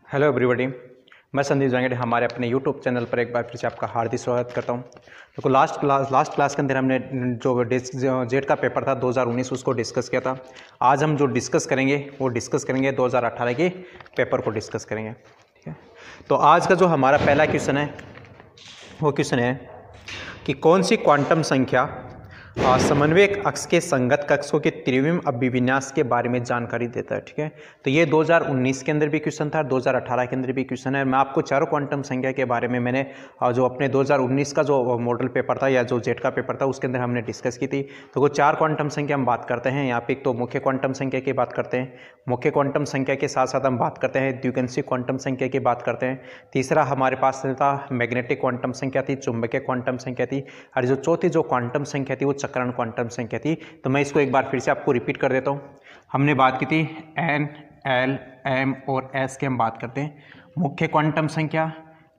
Hello everybody, मैं संदीप जांगेड़े हमारे अपने यूट्यूब चैनल पर एक बार फिर से आपका हार्दिक स्वागत करता हूं। देखो लास्ट क्लास के अंदर हमने जो जेट का पेपर था 2019 उसको डिस्कस किया था। आज हम जो डिस्कस करेंगे वो डिस्कस करेंगे 2018 के पेपर को डिस्कस करेंगे। ठीक है, तो आज का जो हमारा पहला क्वेश्चन है वो क्वेश्चन है कि कौन सी क्वांटम संख्या समन्वयक अक्ष के संगत कक्षों के त्रिविम अभिविन्यास के बारे में जानकारी देता है। ठीक है, तो ये 2019 के अंदर भी क्वेश्चन था, 2018 के अंदर भी क्वेश्चन है। मैं आपको चारों क्वांटम संख्या के बारे में मैंने जो अपने 2019 का जो मॉडल पेपर था या जो जेट का पेपर था उसके अंदर हमने डिस्कस की थी। तो वो चार क्वांटम संख्या हम बात करते हैं यहाँ पे। एक तो मुख्य क्वांटम संख्या की बात करते हैं, मुख्य क्वांटम संख्या के साथ साथ हम बात करते हैं द्विगंशीय क्वांटम संख्या की बात करते हैं। तीसरा हमारे पास था मैग्नेटिक क्वांटम संख्या थी, चुंबकीय क्वांटम संख्या थी, और जो चौथी जो क्वांटम संख्या थी वो चक्रण क्वांटम संख्या थी। तो मैं इसको एक बार फिर से आपको रिपीट कर देता हूँ। हमने बात की थी एन, एल, एम और एस की हम बात करते हैं। मुख्य क्वांटम संख्या,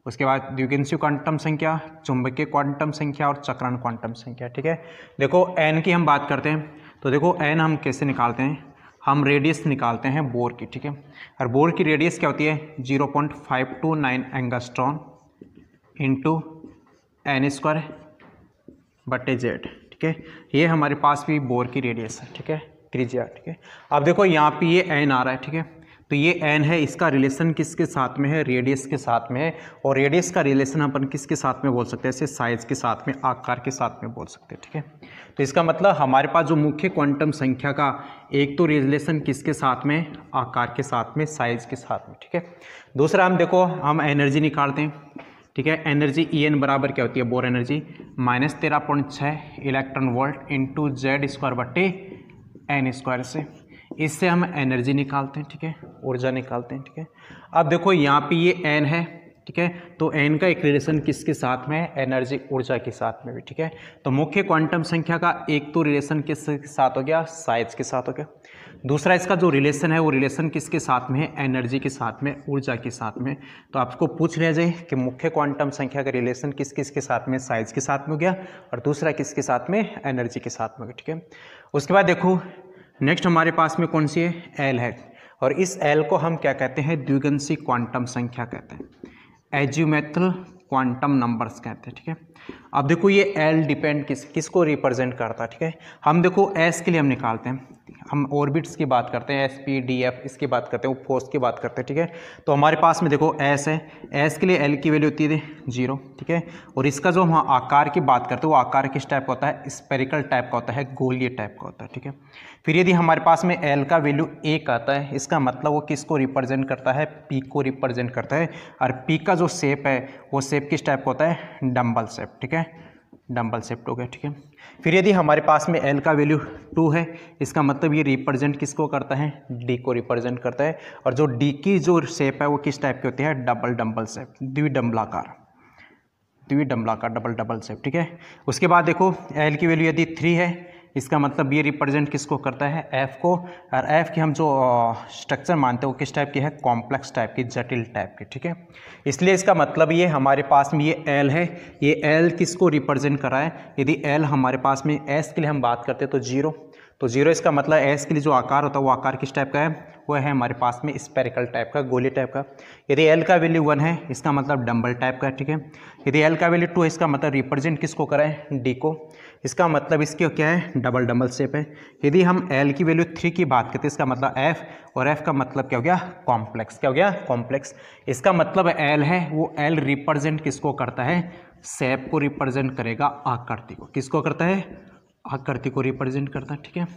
उसके बाद द्विगंशीय क्वांटम संख्या, चुंबकीय क्वांटम संख्या और चक्रण क्वांटम संख्या। ठीक है, देखो एन की हम बात करते हैं तो देखो एन हम कैसे निकालते हैं, हम रेडियस निकालते हैं बोर की। ठीक है, और बोर की रेडियस क्या होती है 0.529 एंगस्ट्रॉन इंटू एन स्क्वायर बटे जेड। ठीक है, ये हमारे पास भी बोर की रेडियस है। ठीक है, त्रिज्या। ठीक है, अब देखो यहाँ पे ये एन आ रहा है। ठीक है, तो ये एन है, इसका रिलेशन किसके साथ में है, रेडियस के साथ में है। और रेडियस का रिलेशन अपन किसके साथ में बोल सकते हैं, ऐसे साइज के साथ में, आकार के साथ में बोल सकते हैं। ठीक है, तो इसका मतलब हमारे पास जो मुख्य क्वांटम संख्या का एक तो रिलेशन किसके साथ में, आकार के साथ में, साइज के साथ में। ठीक है, दूसरा हम देखो हम एनर्जी निकालते हैं। ठीक है, एनर्जी ई एन बराबर क्या होती है, bore energy -13.6 electron volt into Z square बटे एन स्क्वायर से, इससे हम एनर्जी निकालते हैं। ठीक है, ऊर्जा निकालते हैं। ठीक है, अब देखो यहाँ पे ये एन है। ठीक है, तो एन का एक रिलेशन किसके साथ में है, एनर्जी ऊर्जा के साथ में भी। ठीक है, तो मुख्य क्वांटम संख्या का एक तो रिलेशन किसके साथ हो गया, साइज के साथ हो गया। दूसरा इसका जो रिलेशन है वो रिलेशन किसके साथ में है, एनर्जी के साथ में, ऊर्जा के साथ में। तो आपको पूछ लिया जाए कि मुख्य क्वांटम संख्या का रिलेशन किस किस के साथ में, साइज के साथ में हो गया, और दूसरा किसके साथ में, एनर्जी के साथ में हो गया। ठीक है, उसके बाद देखो नेक्स्ट हमारे पास में कौन सी है, एल है, और इस एल को हम क्या कहते हैं, द्विगंशीय क्वांटम संख्या कहते हैं, एजिमुथल क्वांटम नंबर्स कहते हैं। ठीक है, अब देखो ये एल डिपेंड किसको रिप्रेजेंट करता है। ठीक है, हम देखो एस के लिए हम निकालते हैं, हम ऑर्बिट्स की बात करते हैं, एस पी डी एफ इसकी बात करते हैं, फोर्स की बात करते हैं। ठीक है, तो हमारे पास में देखो एस है, एस के लिए एल की वैल्यू होती है 0। ठीक है, और इसका जो हम आकार की बात करते हैं वो आकार किस टाइप का होता है, स्पेरिकल टाइप का होता है, गोलीय टाइप का होता है। ठीक है, फिर यदि हमारे पास में एल का वैल्यू 1 आता है, इसका मतलब वो किसको रिप्रेजेंट करता है, पी को रिप्रेजेंट करता है, और पी का जो शेप है वो शेप किस टाइप का होता है, डम्बल शेप। ठीक है, डम्बल शेप हो गया। ठीक है, फिर यदि हमारे पास में एल का वैल्यू 2 है, इसका मतलब ये रिप्रेजेंट किसको करता है, डी को रिप्रेजेंट करता है, और जो डी की जो शेप है वो किस टाइप की होती है, डबल डम्बल शेप, द्विडम्बलाकार डबल शेप। ठीक है, उसके बाद देखो एल की वैल्यू यदि 3 है, इसका मतलब ये रिप्रेजेंट किसको करता है, एफ को, और एफ की हम जो स्ट्रक्चर मानते हैं वो किस टाइप की है, कॉम्प्लेक्स टाइप की, जटिल टाइप की। ठीक है, इसलिए इसका मतलब ये हमारे पास में ये एल है, ये एल किसको रिप्रेजेंट कर रहा है, यदि एल हमारे पास में एस के लिए हम बात करते हैं तो 0, तो 0 इसका मतलब एस के लिए जो आकार होता है वो आकार किस टाइप का है, वो है हमारे पास में स्पेरिकल टाइप का, गोली टाइप का। यदि एल का वैल्यू 1 है, इसका मतलब डम्बल टाइप का। ठीक है, यदि एल का वैल्यू 2 है, इसका मतलब रिप्रेजेंट किसको करा है, डी को, इसका मतलब इसकी क्या है, डबल डम्बल शेप है। यदि हम एल की वैल्यू 3 की बात करते हैं, इसका मतलब एफ, और एफ का मतलब क्या हो गया, कॉम्प्लेक्स। क्या हो गया, कॉम्प्लेक्स। इसका मतलब एल है, वो एल रिप्रेजेंट किसको करता है, शेप को रिप्रेजेंट करेगा, आकृति को, किसको करता है, आकृति को रिप्रेजेंट करता है। ठीक है,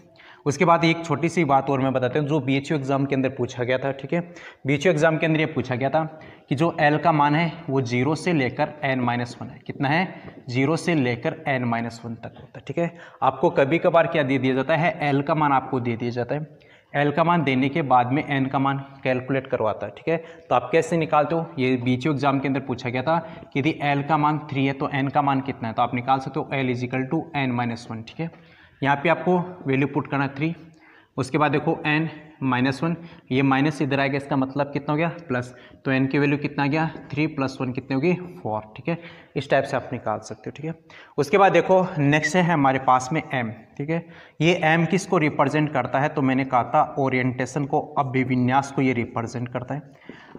उसके बाद एक छोटी सी बात और मैं बताता हूँ जो बीएचयू एग्जाम के अंदर पूछा गया था। ठीक है, बीएचयू एग्जाम के अंदर ये पूछा गया था कि जो एल का मान है वो 0 से लेकर n-1 है। कितना है, 0 से लेकर n-1 तक होता है। ठीक है, आपको कभी कभार क्या दे दिया जाता है, एल का मान आपको दे दिया जाता है, एल का मान देने के बाद में एन का मान कैलकुलेट करवाता है। ठीक है, तो आप कैसे निकालते हो, ये बीएचयू एग्जाम के अंदर पूछा गया था कि यदि एल का मान 3 है तो एन का मान कितना है, तो आप निकाल सकते हो एल = n-1। ठीक है, यहाँ पे आपको वैल्यू पुट करना 3, उसके बाद देखो एन -1, ये माइनस इधर आएगा, इसका मतलब कितना हो गया प्लस, तो n की वैल्यू कितना आ गया 3 + 1 कितनी होगी 4, ठीक है। इस टाइप से आप निकाल सकते हो, ठीक है। उसके बाद देखो नेक्स्ट है हमारे पास में m, ठीक है। ये m किसको रिप्रेजेंट करता है, तो मैंने कहा था ओरिएंटेशन को, अभिविन्यास को ये रिप्रेजेंट करता है।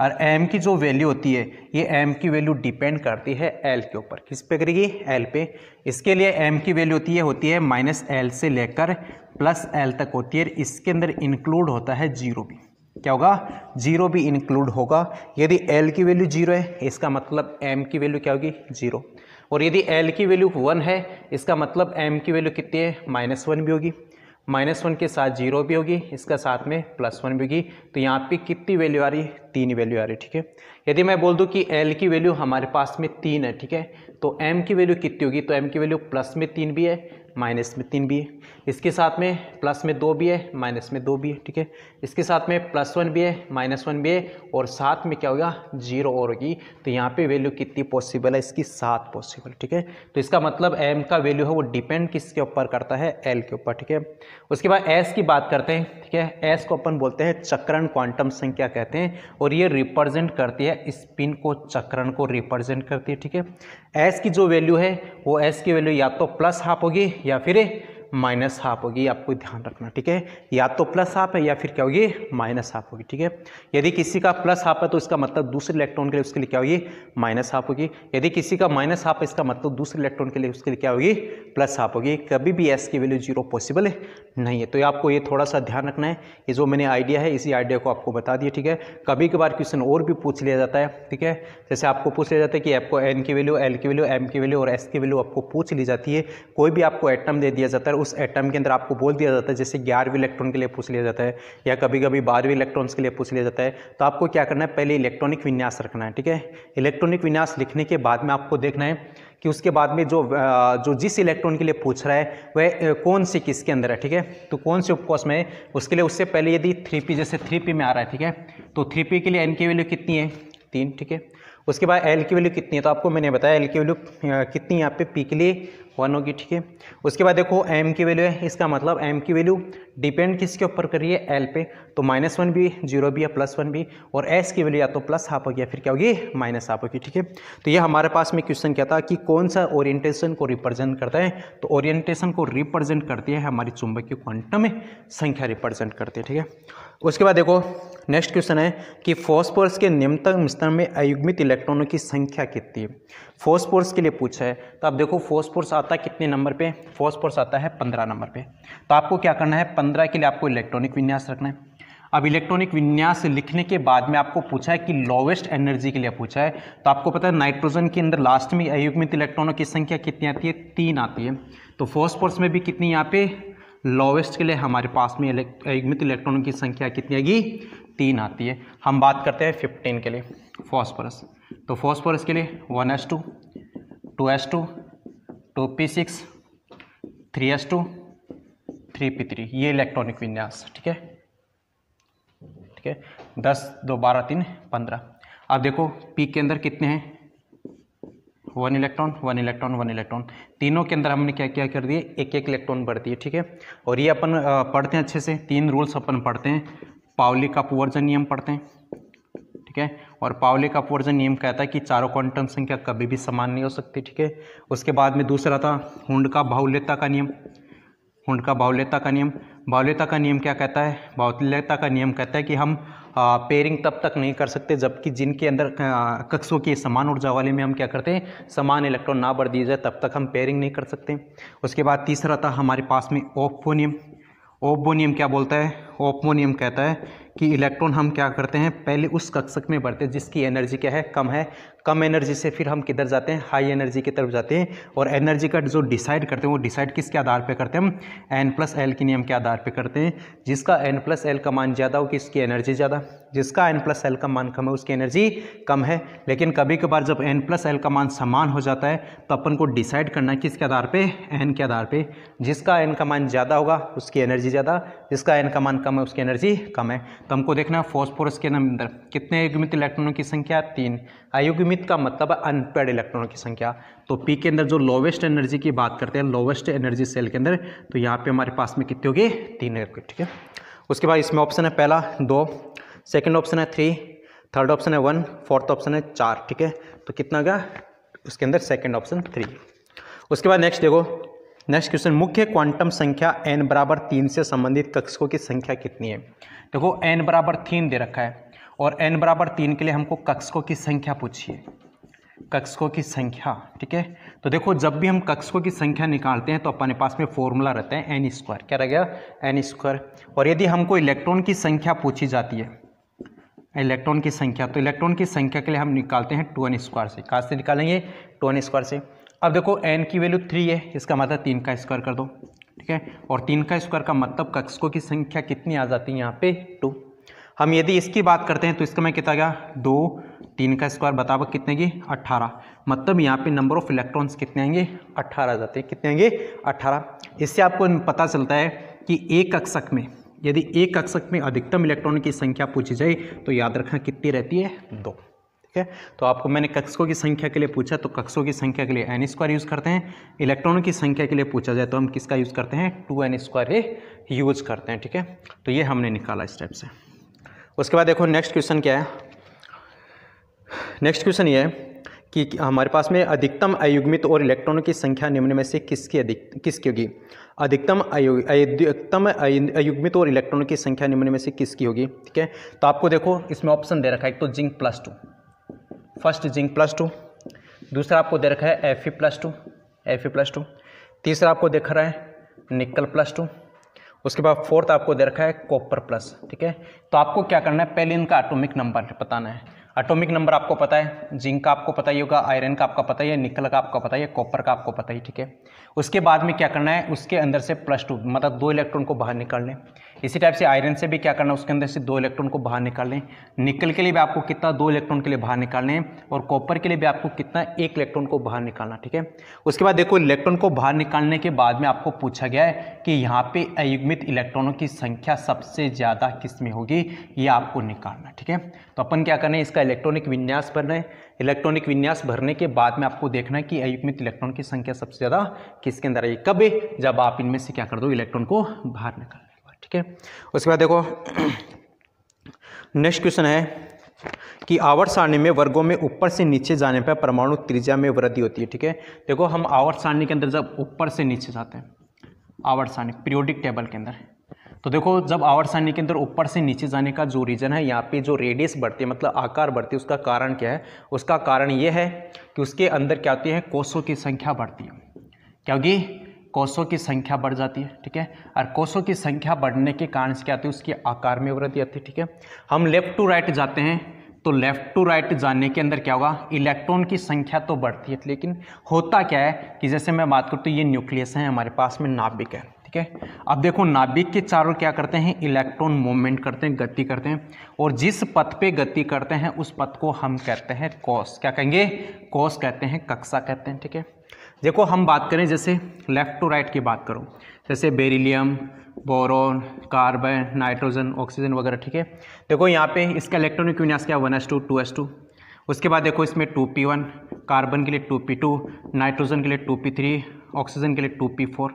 और m की जो वैल्यू होती है, ये m की वैल्यू डिपेंड करती है l के ऊपर, किस पे करेगी l पे। इसके लिए m की वैल्यू होती है -l से लेकर +l तक होती है। इसके अंदर इंक्लूड होता है जीरो भी, क्या होगा, जीरो भी इंक्लूड होगा। यदि l की वैल्यू 0 है, इसका मतलब m की वैल्यू क्या होगी 0, और यदि l की वैल्यू 1 है, इसका मतलब m की वैल्यू कितनी है -1 भी होगी, -1 के साथ 0 भी होगी, इसका साथ में +1 भी होगी। तो यहाँ पे कितनी वैल्यू आ रही है, 3 वैल्यू आ रही है, ठीक है। यदि मैं बोल दूँ कि l की वैल्यू हमारे पास में 3 है, ठीक है, तो m की वैल्यू कितनी होगी, तो m की वैल्यू प्लस में 3 भी है, माइनस में 3 भी है, इसके साथ में प्लस में 2 भी है, माइनस में 2 भी है, ठीक है, इसके साथ में +1 भी है, -1 भी है, और साथ में क्या होगा 0 और होगी। तो यहाँ पे वैल्यू कितनी पॉसिबल है, इसकी 7 पॉसिबल, ठीक है। तो इसका मतलब m का वैल्यू है वो डिपेंड किसके ऊपर करता है, l के ऊपर, ठीक है। उसके बाद s की बात करते हैं, ठीक है। s को अपन बोलते हैं चक्रण क्वांटम संख्या कहते हैं, और ये रिप्रेजेंट करती है स्पिन को, चक्रण को रिप्रेजेंट करती है, ठीक है। s की जो वैल्यू है वो s की वैल्यू या तो +½ होगी या फिर -½ होगी, आपको ध्यान रखना, ठीक है। या तो +½ है या फिर क्या होगी -½ होगी, ठीक है। यदि किसी का +½ है तो इसका मतलब दूसरे इलेक्ट्रॉन के लिए उसके लिए क्या होगी -½ होगी। यदि किसी का -½ है, इसका मतलब दूसरे इलेक्ट्रॉन के लिए उसके लिए क्या होगी +½ होगी। कभी भी s की वैल्यू 0 पॉसिबल नहीं है। तो आपको ये थोड़ा सा ध्यान रखना है। ये जो मैंने आइडिया है, इसी आइडिया को आपको बता दिया, ठीक है। कभी कभार क्वेश्चन और भी पूछ लिया जाता है, ठीक है। जैसे आपको पूछ लिया जाता है कि आपको n की वैल्यू, l की वैल्यू, m की वैल्यू और s की वैल्यू आपको पूछ ली जाती है। कोई भी आपको एटम दे दिया जाता है, उस एटम के अंदर आपको बोल दिया जाता है, जैसे 11वीं इलेक्ट्रॉन के लिए पूछ लिया जाता है, या कभी कभी 12वीं इलेक्ट्रॉन्स के लिए पूछ लिया जाता है। तो आपको क्या करना है, पहले इलेक्ट्रॉनिक विन्यास रखना है, ठीक है। इलेक्ट्रॉनिक विन्यास लिखने के बाद में आपको देखना है कि उसके बाद में जो जिस इलेक्ट्रॉन के लिए पूछ रहा है वह कौन सी किसके अंदर है, ठीक है। तो कौन से उपकोष में है, उसके लिए उससे पहले यदि 3p, जैसे 3p में आ रहा है, ठीक है, तो 3p के लिए n की वैल्यू कितनी है 3, ठीक है। उसके बाद l की वैल्यू कितनी है, तो आपको मैंने बताया l की वैल्यू कितनी यहाँ पे p के लिए 1 होगी, ठीक है। उसके बाद देखो m की वैल्यू है, इसका मतलब m की वैल्यू डिपेंड किसके ऊपर कर रही है, l पे। तो -1 भी, 0 भी या +1 भी, और s की वैल्यू या तो +½ होगी या फिर क्या होगी -½ होगी, ठीक है। तो ये हमारे पास में क्वेश्चन क्या था कि कौन सा ओरिएंटेशन को रिप्रेजेंट करता है, तो ओरिएंटेशन को रिप्रेजेंट करती है हमारी चुंबकीय क्वांटम संख्या रिप्रेजेंट करती है, ठीक है। उसके बाद देखो नेक्स्ट क्वेश्चन है कि फॉस्फोरस के निम्नतम स्तर में अयुग्मित इलेक्ट्रॉनों की संख्या कितनी है। फॉस्फोरस के लिए पूछा है, तो आप देखो फॉस्फोरस आता है कितने नंबर पे, फॉस्फोरस आता है 15 नंबर पे। तो आपको क्या करना है, 15 के लिए आपको इलेक्ट्रॉनिक विन्यास रखना है। अब इलेक्ट्रॉनिक विन्यास लिखने के बाद में आपको पूछा है कि लोवेस्ट एनर्जी के लिए पूछा है। तो आपको पता है नाइट्रोजन के अंदर लास्ट में अयुग्मित इलेक्ट्रॉनों की संख्या कितनी आती है, 3 आती है। तो फॉस्फोरस में भी कितनी यहाँ पे लोवेस्ट के लिए हमारे पास में अयुग्मित इलेक्ट्रॉनों की संख्या कितनी आएगी, 3 आती है। हम बात करते हैं 15 के लिए फॉस्फोरस। तो फॉस्फोरस के लिए 1s2, 2s2, 2p6, 3s2, 3p3, ये इलेक्ट्रॉनिक विन्यास, ठीक है, ठीक है। 10, 2, 12, 3, 15। अब देखो पी के अंदर कितने हैं, 1 इलेक्ट्रॉन, 1 इलेक्ट्रॉन, 1 इलेक्ट्रॉन, तीनों के अंदर हमने क्या क्या कर दिए, एक एक इलेक्ट्रॉन बढ़ दिए, ठीक है। और ये अपन पढ़ते हैं अच्छे से, 3 रूल्स अपन पढ़ते हैं। पाउली का अपवर्जन नियम पढ़ते हैं, ठीक है। और पाउली का अपवर्जन नियम कहता है कि चारों क्वांटम संख्या कभी भी समान नहीं हो सकती, ठीक है। उसके बाद में दूसरा था हुंड का बाहुल्यता का नियम। हुंड का बाहुल्यता का नियम, बाहुल्यता का नियम क्या कहता है, बाहुल्यता का नियम कहता है कि हम पेयरिंग तब तक नहीं कर सकते जबकि जिनके अंदर कक्षों की समान ऊर्जा वाले में हम क्या करते हैं, समान इलेक्ट्रॉन ना बढ़ दिए जाए, तब तक हम पेयरिंग नहीं कर सकते। उसके बाद तीसरा था हमारे पास में ओप्पो नियम। ओप्पो नियम क्या बोलता है, ओप्पो नियम कहता है कि इलेक्ट्रॉन हम क्या करते हैं, पहले उस कक्षक में बढ़ते हैं जिसकी एनर्जी क्या है, कम है। कम एनर्जी से फिर हम किधर जाते हैं, हाई एनर्जी की तरफ जाते हैं। और एनर्जी का जो डिसाइड करते हैं वो डिसाइड किसके आधार पे करते हैं, हम n+l के नियम के आधार पे करते हैं। जिसका n+l का मान ज़्यादा हो उसकी एनर्जी ज़्यादा, जिसका n+l का मान कम है उसकी एनर्जी कम है। लेकिन कभी कभार जब n+l का मान समान हो जाता है तो अपन को डिसाइड करना है किसके आधार पे, n के आधार पे। जिसका n का मान ज़्यादा होगा उसकी एनर्जी ज़्यादा, जिसका n का मान कम है उसकी एनर्जी कम है। तो हमको देखना है फॉस्फोरस के अंदर कितने अयुग्मित इलेक्ट्रॉनों की संख्या, 3। अयुग्मित का मतलब है अनपेयर्ड इलेक्ट्रॉनों की संख्या। तो पी के अंदर जो लोवेस्ट एनर्जी की बात करते हैं, लोवेस्ट एनर्जी सेल के अंदर, तो यहाँ पे हमारे पास में कितने होगी, 3 होगी, ठीक है। उसके बाद इसमें ऑप्शन है पहला 2, सेकंड ऑप्शन है 3, थर्ड ऑप्शन है 1, फोर्थ ऑप्शन है 4, ठीक है। तो कितना गया उसके अंदर सेकंड ऑप्शन 3। उसके बाद नेक्स्ट देखो, नेक्स्ट क्वेश्चन, मुख्य क्वांटम संख्या n बराबर 3 से संबंधित कक्षकों की संख्या कितनी है। देखो n बराबर 3 दे रखा है और n बराबर 3 के लिए हमको कक्षकों की संख्या पूछिए, कक्षकों की संख्या, ठीक है। तो देखो जब भी हम कक्षकों की संख्या निकालते हैं तो अपने पास में फॉर्मूला रहता है n², क्या रह गया n²। और यदि हमको इलेक्ट्रॉन की संख्या पूछी जाती है, इलेक्ट्रॉन की संख्या, तो इलेक्ट्रॉन की संख्या के लिए हम निकालते हैं 2n² से। कहाँ से निकालेंगे 2n² से। अब देखो n की वैल्यू 3 है, इसका मतलब 3 का स्क्वायर कर दो, ठीक है। और 3 का स्क्वायर का मतलब कक्षकों की संख्या कितनी आ जाती है यहाँ पे 2। हम यदि इसकी बात करते हैं तो इसका मैं कितना गया 2, 3 का स्क्वायर बताओ कितने की 18, मतलब यहाँ पे नंबर ऑफ इलेक्ट्रॉन्स कितने आएंगे 18 आ जाते हैं, कितने आएंगे 18। इससे आपको पता चलता है कि एक कक्षक में, यदि एक कक्षक में अधिकतम इलेक्ट्रॉन की संख्या पूछी जाए तो याद रखना कितनी रहती है 2, ठीक है। तो आपको मैंने कक्षकों की संख्या के लिए पूछा तो कक्षकों की संख्या के लिए n² यूज़ करते हैं, इलेक्ट्रॉनों की संख्या के लिए पूछा जाए तो हम किसका यूज़ करते हैं 2n² यूज़ करते हैं, ठीक है। तो ये हमने निकाला इस टाइप से। उसके बाद देखो नेक्स्ट क्वेश्चन क्या है, नेक्स्ट क्वेश्चन ये है कि हमारे पास में अधिकतम अयुग्मित और इलेक्ट्रॉनों की संख्या निम्न में से किसकी होगी। अधिकतम अयुग्मित और इलेक्ट्रॉनों की संख्या निम्न में से किसकी होगी, ठीक है। तो आपको देखो इसमें ऑप्शन दे रखा है, एक तो जिंक +2, फर्स्ट जिंक +2, दूसरा आपको दे रखा है Fe+2, तीसरा आपको दिख रहा है निकल +2, उसके बाद फोर्थ आपको दे रखा है कॉपर प्लस, ठीक है। तो आपको क्या करना है, पहले इनका एटॉमिक नंबर बताना है। एटॉमिक नंबर आपको पता है, जिंक का आपको पता ही होगा, आयरन का आपका पता ही है, निकल का आपका पता ही है, कॉपर का आपको पता ही, ठीक है। उसके बाद में क्या करना है, उसके अंदर से +2 मतलब 2 इलेक्ट्रॉन को बाहर निकाल लें। इसी टाइप से आयरन से भी क्या करना है, उसके अंदर से 2 इलेक्ट्रॉन को बाहर निकाल लें। निकल के लिए भी आपको कितना 2 इलेक्ट्रॉन के लिए बाहर निकालने हैं और कॉपर के लिए भी आपको कितना 1 इलेक्ट्रॉन को बाहर निकालना, ठीक है। उसके बाद देखो इलेक्ट्रॉन को बाहर निकालने के बाद में आपको पूछा गया है कि यहाँ पे अयुग्मित इलेक्ट्रॉनों की संख्या सबसे ज़्यादा किस में होगी, ये आपको निकालना, ठीक है। तो अपन क्या करना है, इसका इलेक्ट्रॉनिक विन्यास भरना है। इलेक्ट्रॉनिक विन्यास भरने के बाद में आपको देखना है कि अयुग्मित इलेक्ट्रॉन की संख्या सबसे ज़्यादा किसके अंदर है, कब, जब आप इनमें से क्या कर दो इलेक्ट्रॉन को बाहर निकालने के बाद, ठीक है। उसके बाद देखो नेक्स्ट क्वेश्चन है कि आवर्त सारणी में वर्गों में ऊपर से नीचे जाने पर परमाणु त्रिज्या में वृद्धि होती है, ठीक है। देखो हम आवर्त सारणी के अंदर जब ऊपर से नीचे जाते हैं, आवर्त सारणी पीरियोडिक टेबल के अंदर, तो देखो जब आवर्त सारणी के अंदर ऊपर से नीचे जाने का जो रीजन है, यहाँ पे जो रेडियस बढ़ती है मतलब आकार बढ़ती है, उसका कारण क्या है, उसका कारण ये है कि उसके अंदर क्या होती है, कोषों की संख्या बढ़ती है। क्या होगी, कोषों की संख्या बढ़ जाती है, ठीक है। और कोषों की संख्या बढ़ने के कारण से क्या होती है, उसके आकार में वृद्धि आती है, ठीक है। हम लेफ्ट टू राइट जाते हैं तो लेफ्ट टू राइट जाने के अंदर क्या होगा, इलेक्ट्रॉन की संख्या तो बढ़ती है, लेकिन होता क्या है कि जैसे मैं बात करूँ तो ये न्यूक्लियस है हमारे पास में, नाभिक है, ठीक है। अब देखो नाभिक के चारों क्या करते हैं, इलेक्ट्रॉन मूवमेंट करते हैं, गति करते हैं, और जिस पथ पे गति करते हैं उस पथ को हम कहते हैं कोष, क्या कहेंगे, कोष कहते हैं, कक्षा कहते हैं, ठीक है। देखो हम बात करें जैसे लेफ्ट टू राइट की बात करूं, जैसे beryllium, boron, carbon, nitrogen, oxygen वगैरह, ठीक है। देखो यहाँ पे इसका इलेक्ट्रॉनिक विन्यास क्या, 1s2 2s2। उसके बाद देखो इसमें 2p1, कार्बन के लिए 2p2, नाइट्रोजन के लिए 2p3, ऑक्सीजन के लिए 2p4।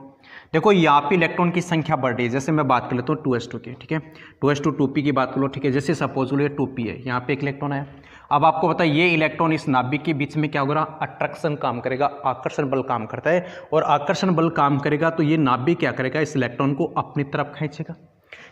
देखो यहाँ पे इलेक्ट्रॉन की संख्या बढ़ रही है, जैसे मैं बात कर लेता हूँ 2s2 की, ठीक है। 2s2 2p की बात कर लो, ठीक है। जैसे सपोज लो ये 2p है, यहाँ पे एक इलेक्ट्रॉन है। अब आपको पता है ये इलेक्ट्रॉन इस नाभिक के बीच में क्या होगा, अट्रैक्शन काम करेगा, आकर्षण बल काम करता है, और आकर्षण बल काम करेगा तो ये नाभिक क्या करेगा, इस इलेक्ट्रॉन को अपनी तरफ खींचेगा।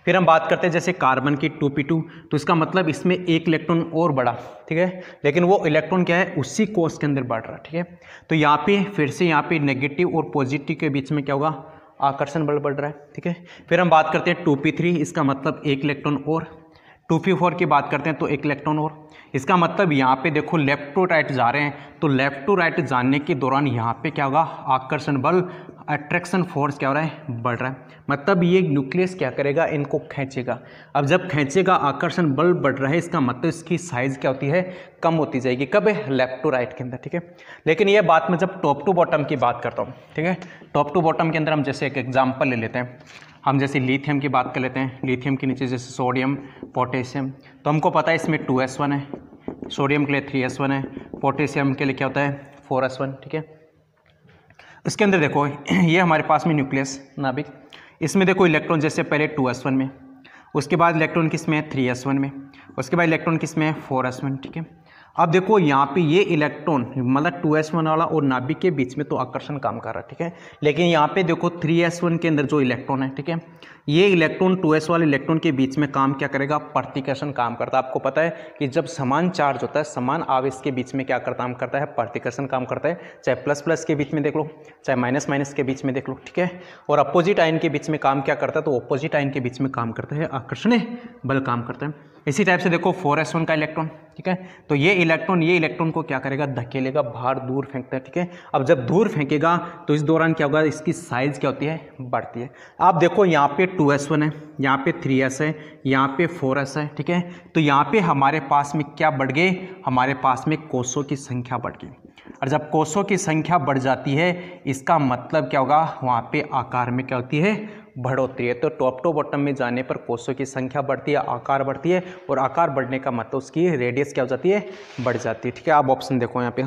फिर हम बात करते हैं जैसे कार्बन की 2p2, तो इसका मतलब इसमें एक इलेक्ट्रॉन और बढ़ा, ठीक है, लेकिन वो इलेक्ट्रॉन क्या है, उसी कोष के अंदर बढ़ रहा है, ठीक है। तो यहाँ पे फिर से यहाँ पे नेगेटिव और पॉजिटिव के बीच में क्या होगा, आकर्षण बल बढ़ रहा है, ठीक है। फिर हम बात करते हैं 2p3, इसका मतलब एक इलेक्ट्रॉन और। 2p4 की बात करते हैं तो एक इलेक्ट्रॉन और। इसका मतलब यहाँ पे देखो लेफ्ट टू राइट जा रहे हैं, तो लेफ्ट टू राइट जाने के दौरान यहाँ पे क्या होगा, आकर्षण बल, अट्रैक्शन फोर्स क्या हो रहा है, बढ़ रहा है। मतलब ये न्यूक्लियस क्या करेगा, इनको खींचेगा। अब जब खींचेगा, आकर्षण बल बढ़ रहा है, इसका मतलब इसकी साइज क्या होती है, कम होती जाएगी, कब है, लेफ्ट टू राइट के अंदर, ठीक है। लेकिन ये बात मैं जब टॉप टू बॉटम की बात करता हूँ, ठीक है, टॉप टू बॉटम के अंदर हम जैसे एक एग्जाम्पल ले लेते हैं, हम जैसे लिथियम की बात कर लेते हैं। लिथियम के नीचे जैसे सोडियम, पोटेशियम, तो हमको पता है इसमें 2s1 है, सोडियम के लिए 3s1 है, पोटेशियम के लिए क्या होता है 4s1, ठीक है। इसके अंदर देखो ये हमारे पास में न्यूक्लियस नाभिक, इसमें देखो इलेक्ट्रॉन जैसे पहले 2s1 में, उसके बाद इलेक्ट्रॉन किस में है 3s1 में, उसके बाद इलेक्ट्रॉन किस में है 4s1, ठीक है। अब देखो यहाँ पे ये इलेक्ट्रॉन मतलब 2s1 वाला और नाभिक के बीच में तो आकर्षण काम कर रहा है, ठीक है। लेकिन यहाँ पे देखो 3s1 के अंदर जो इलेक्ट्रॉन है, ठीक है, ये इलेक्ट्रॉन 2s वाले इलेक्ट्रॉन के बीच में काम क्या करेगा, प्रतिकर्षण काम करता है। आपको पता है कि जब समान चार्ज होता है, समान आवेश के बीच में क्या काम करता है, प्रतिकर्षण काम करता है। चाहे प्लस प्लस के बीच में देख लो, चाहे माइनस माइनस के बीच में देख लो, ठीक है। और अपोजिट आयन के बीच में काम क्या करता है, तो अपोजिट आयन के बीच में काम करता है आकर्षण बल काम करता है। इसी टाइप से देखो 4s1 का इलेक्ट्रॉन, ठीक है, तो ये इलेक्ट्रॉन को क्या करेगा, धकेलेगा, बाहर दूर फेंकता है, ठीक है। अब जब दूर फेंकेगा तो इस दौरान क्या होगा, इसकी साइज क्या होती है, बढ़ती है। आप देखो यहाँ पे 2s1 है, यहाँ पे 3s है, यहाँ पे 4s है, ठीक है। तो यहाँ पे हमारे पास में क्या बढ़ गए, हमारे पास में कोषों की संख्या बढ़ गई। और जब कोषों की संख्या बढ़ जाती है, इसका मतलब क्या होगा, वहाँ पे आकार में क्या होती है, बढ़ोतरी है। तो टॉप टू बॉटम में जाने पर कोषों की संख्या बढ़ती है, आकार बढ़ती है, और आकार बढ़ने का मतलब उसकी रेडियस क्या हो जाती है, बढ़ जाती है, ठीक है। आप ऑप्शन देखो यहाँ पे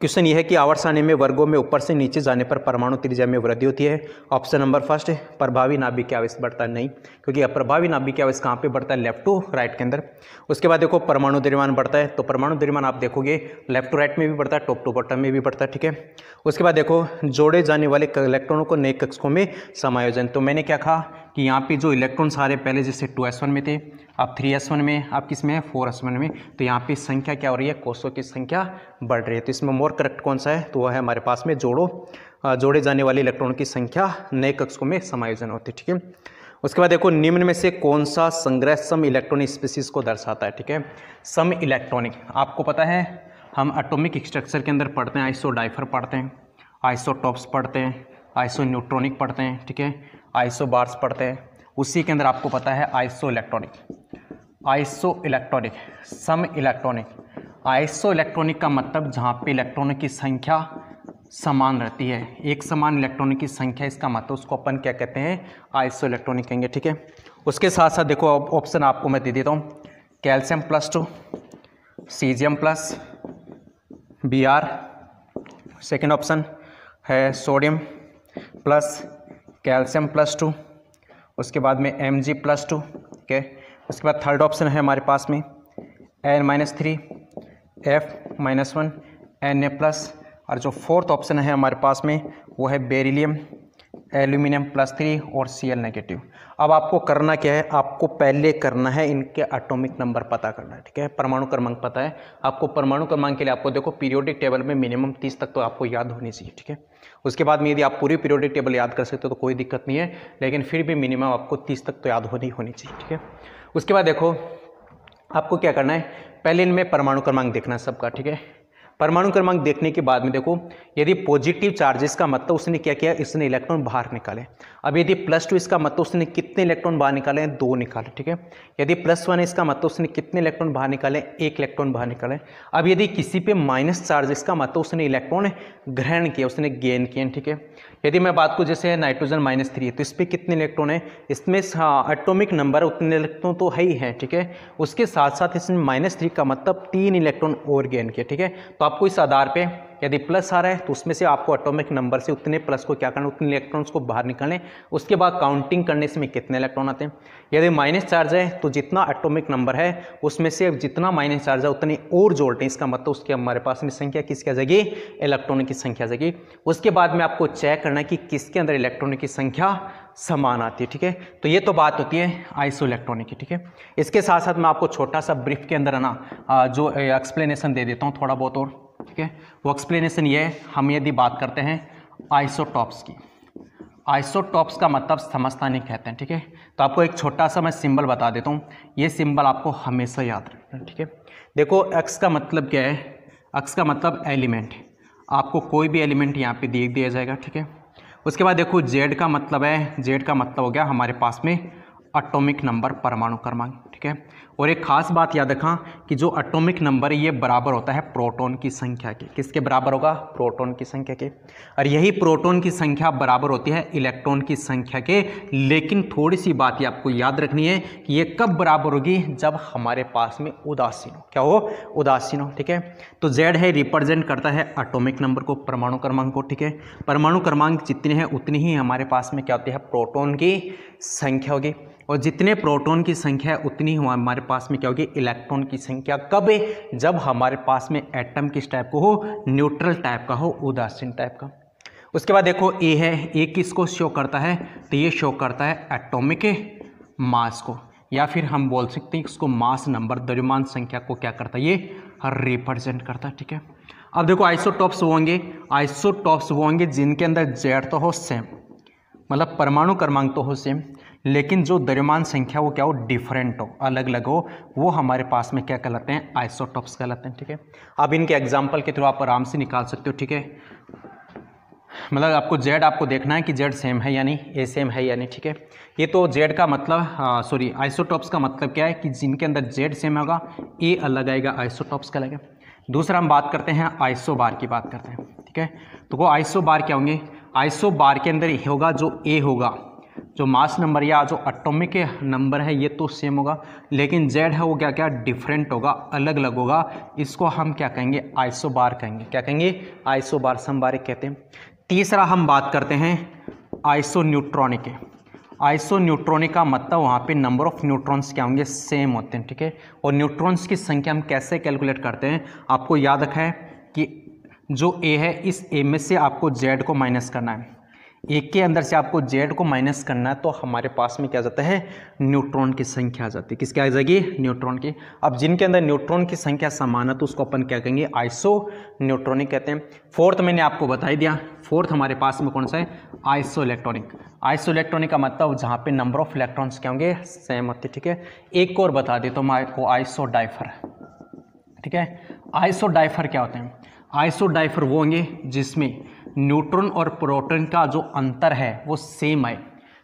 क्वेश्चन ये है कि आवर्त सारणी में वर्गों में ऊपर से नीचे जाने पर परमाणु त्रिज्या में वृद्धि होती है। ऑप्शन नंबर फर्स्ट है, प्रभावी नाभिक आवेश बढ़ता है, नहीं, क्योंकि अप्रभावी नाभिक आवेश कहाँ पे बढ़ता है, लेफ्ट टू राइट के अंदर। उसके बाद देखो परमाणु द्रव्यमान बढ़ता है, तो परमाणु द्रव्यमान आप देखोगे लेफ्ट टू राइट में भी बढ़ता है, टॉप टू बॉटम में भी बढ़ता है, ठीक है। उसके बाद देखो जोड़े जाने वाले इलेक्ट्रॉनों को नए कक्षकों में समायोजन, तो मैंने क्या कहा कि यहाँ पे जो इलेक्ट्रॉन सारे पहले जैसे 2s1 में थे, अब 3s1 में, अब किस में है 4s1 में, तो यहाँ पे संख्या क्या हो रही है, कोषों की संख्या बढ़ रही है। तो इसमें मोर करेक्ट कौन सा है, तो वह है हमारे पास में जोड़े जाने वाले इलेक्ट्रॉन की संख्या नए कक्षकों में समायोजन होती है, ठीक है। उसके बाद देखो निम्न में से कौन सा संग्रह सम इलेक्ट्रॉनिक स्पीसीज को दर्शाता है, ठीक है। सम इलेक्ट्रॉनिक, आपको पता है हम एटॉमिक स्ट्रक्चर के अंदर पढ़ते हैं, आइसो डाइफर पढ़ते हैं, आइसोटॉप्स पढ़ते हैं, आइसो न्यूट्रॉनिक पढ़ते हैं, ठीक है, आइसो बार्स पढ़ते हैं। उसी के अंदर आपको पता है आइसो इलेक्ट्रॉनिक, सम इलेक्ट्रॉनिक। आइसो इलेक्ट्रॉनिक का मतलब जहाँ पे इलेक्ट्रॉनों की संख्या समान रहती है, एक समान इलेक्ट्रॉनों की संख्या, इसका मतलब उसको अपन क्या कहते हैं, आइसो इलेक्ट्रॉनिक कहेंगे, ठीक है। उसके साथ साथ देखो ऑप्शन आपको मैं दे देता हूँ, calcium +2, caesium plus, Br, second option है सोडियम प्लस कैल्शियम +2, उसके बाद में Mg+2, ठीक है। उसके बाद थर्ड ऑप्शन है हमारे पास में N-3, F-1, Na+, और जो फोर्थ ऑप्शन है हमारे पास में वो है बेरिलियम, एल्यूमिनियम +3 और Cl-। अब आपको करना क्या है, आपको पहले करना है इनके एटॉमिक नंबर पता करना है, ठीक है। परमाणु क्रमांक पता है आपको, परमाणु क्रमांक के लिए आपको देखो पीरियोडिक टेबल में मिनिमम 30 तक तो आपको याद होनी चाहिए, ठीक है। उसके बाद में यदि आप पूरी पीरियोडिक टेबल याद कर सकते हो तो कोई दिक्कत नहीं है, लेकिन फिर भी मिनिमम आपको 30 तक तो याद होनी चाहिए, ठीक है। उसके बाद देखो आपको क्या करना है, पहले इनमें परमाणु क्रमांक देखना है सबका, ठीक है। परमाणु क्रमांक देखने के बाद में देखो यदि पॉजिटिव चार्जेस का मतलब उसने क्या किया, इसने इलेक्ट्रॉन बाहर निकाले। अब यदि +2 इसका मतलब उसने कितने इलेक्ट्रॉन बाहर निकाले हैं, 2 निकाले, ठीक है। यदि +1 इसका मतलब उसने कितने इलेक्ट्रॉन बाहर निकाले, 1 इलेक्ट्रॉन बाहर निकाले। अब यदि किसी पे माइनस चार्ज इसका मतलब उसने इलेक्ट्रॉन ग्रहण किया, उसने गेन किए, ठीक है। यदि मैं बात करूँ जैसे नाइट्रोजन -3 तो इस पर कितने इलेक्ट्रॉन है, इसमें एटॉमिक नंबर उतने इलेक्ट्रॉन तो है ही है, ठीक है। उसके साथ साथ इसमें -3 का मतलब 3 इलेक्ट्रॉन और गेन किया, ठीक है। तो आपको इस आधार पे यदि प्लस आ रहा है तो उसमें से आपको एटॉमिक नंबर से उतने प्लस को क्या करना, उतने इलेक्ट्रॉन्स को बाहर निकालने। उसके बाद काउंटिंग करने से में कितने इलेक्ट्रॉन आते हैं। यदि माइनस चार्ज है तो जितना एटॉमिक नंबर है उसमें से जितना माइनस चार्ज है उतनी और जोड़ते हैं, इसका मतलब उसके हमारे पास में संख्या किसकी आ जाएगी, इलेक्ट्रॉनों की संख्या आ जाएगी। उसके बाद में आपको चेक करना है कि किसके अंदर इलेक्ट्रॉनों की संख्या समान आती है, ठीक है। तो ये तो बात होती है आइसो इलेक्ट्रॉनिक की, ठीक है। इसके साथ साथ मैं आपको छोटा सा ब्रीफ के अंदर है ना जो एक्सप्लेनेशन दे देता हूँ थोड़ा बहुत और, ठीक है। वो एक्सप्लेनेशन ये है, हम यदि बात करते हैं आइसोटॉप्स की, आइसोटॉप्स का मतलब समस्थानिक कहते हैं, ठीक है। तो आपको एक छोटा सा मैं सिंबल बता देता हूँ, ये सिंबल आपको हमेशा याद रखना है, ठीक है। देखो एक्स का मतलब क्या है, एक्स का मतलब एलिमेंट, आपको कोई भी एलिमेंट यहाँ पे दे दिया जाएगा, ठीक है। उसके बाद देखो जेड का मतलब है, जेड का मतलब हो गया हमारे पास में एटॉमिक नंबर, परमाणु क्रमांक, ठीक है। और एक खास बात याद रखना कि जो एटॉमिक नंबर है ये बराबर होता है प्रोटॉन की संख्या के। किसके बराबर होगा? प्रोटॉन की संख्या के। और यही प्रोटॉन की संख्या बराबर होती है इलेक्ट्रॉन की संख्या के। लेकिन थोड़ी सी बात ये आपको याद रखनी है कि ये कब बराबर होगी? जब हमारे पास में उदासीन हो। क्या हो? उदासीन हो। ठीक है, तो Z है रिप्रेजेंट करता है एटॉमिक नंबर को, परमाणु क्रमांक को। ठीक है, परमाणु क्रमांक जितने हैं उतनी ही हमारे पास में क्या होती है? प्रोटॉन की संख्या होगी। और जितने प्रोटॉन की संख्या है उतनी हमारे पास में क्या होगी? इलेक्ट्रॉन की संख्या। कब? जब हमारे पास में एटम किस टाइप को हो? न्यूट्रल टाइप का हो, उदासीन टाइप का। उसके बाद देखो ए है, ए किसको शो करता है? तो ये शो करता है एटॉमिक मास को, या फिर हम बोल सकते हैं इसको मास नंबर, द्रव्यमान संख्या को क्या करता है? ये रिप्रेजेंट करता है। ठीक है, अब देखो आइसोटॉप्स वो होंगे, आइसोटॉप्स वो होंगे जिनके अंदर Z तो हो सेम, मतलब परमाणु क्रमांक तो हो सेम, लेकिन जो द्रव्यमान संख्या वो क्या हो? डिफरेंट हो, अलग अलग हो, वो हमारे पास में क्या कहलाते हैं? आइसोटॉप्स कहलाते हैं। ठीक है, अब इनके एग्जाम्पल के थ्रू आप आराम से निकाल सकते हो। ठीक है, मतलब आपको Z आपको देखना है कि Z सेम है यानी A सेम है यानी। ठीक है, ये तो Z का मतलब सॉरी आइसोटॉप्स का मतलब क्या है कि जिनके अंदर Z सेम होगा A अलग आएगा, आइसोटॉप्स का लगेगा। दूसरा हम बात करते हैं आइसोबार की बात करते हैं। ठीक है, तो वो आइसोबार क्या होंगे? आइसोबार के अंदर होगा जो A होगा, जो मास नंबर या जो एटॉमिक नंबर है ये तो सेम होगा, लेकिन Z है वो क्या क्या डिफरेंट होगा, अलग अलग होगा। इसको हम क्या कहेंगे? आइसोबार कहेंगे। क्या कहेंगे? आइसोबार, समबारिक कहते हैं। तीसरा हम बात करते हैं आइसोन्यूट्रॉनिक के। आइसोन्यूट्रॉनिक का मतलब वहाँ पे नंबर ऑफ न्यूट्रॉन्स क्या होंगे? सेम होते हैं। ठीक है, और न्यूट्रॉन्स की संख्या हम कैसे कैलकुलेट करते हैं? आपको याद रखा है कि जो A है इस A में से आपको Z को माइनस करना है, एक के अंदर से आपको Z को माइनस करना है, तो हमारे पास में क्या जाता है? न्यूट्रॉन की संख्या आ जाती है। किसकी आ जाएगी? न्यूट्रॉन की। अब जिनके अंदर न्यूट्रॉन की संख्या समान है तो उसको अपन क्या कहेंगे? आइसो न्यूट्रॉनिक कहते हैं। फोर्थ मैंने आपको बता ही दिया, फोर्थ हमारे पास में कौन सा है? Iso electronic. आइसो इलेक्ट्रॉनिक का मतलब जहाँ पे नंबर ऑफ इलेक्ट्रॉन्स क्या होंगे? सेम होते। ठीक है, एक और बता देता हूँ आपको, आइसो डाइफर। ठीक है, आइसो डाइफर क्या होते हैं? आइसो डाइफर वो होंगे जिसमें न्यूट्रॉन और प्रोटॉन का जो अंतर है वो सेम है।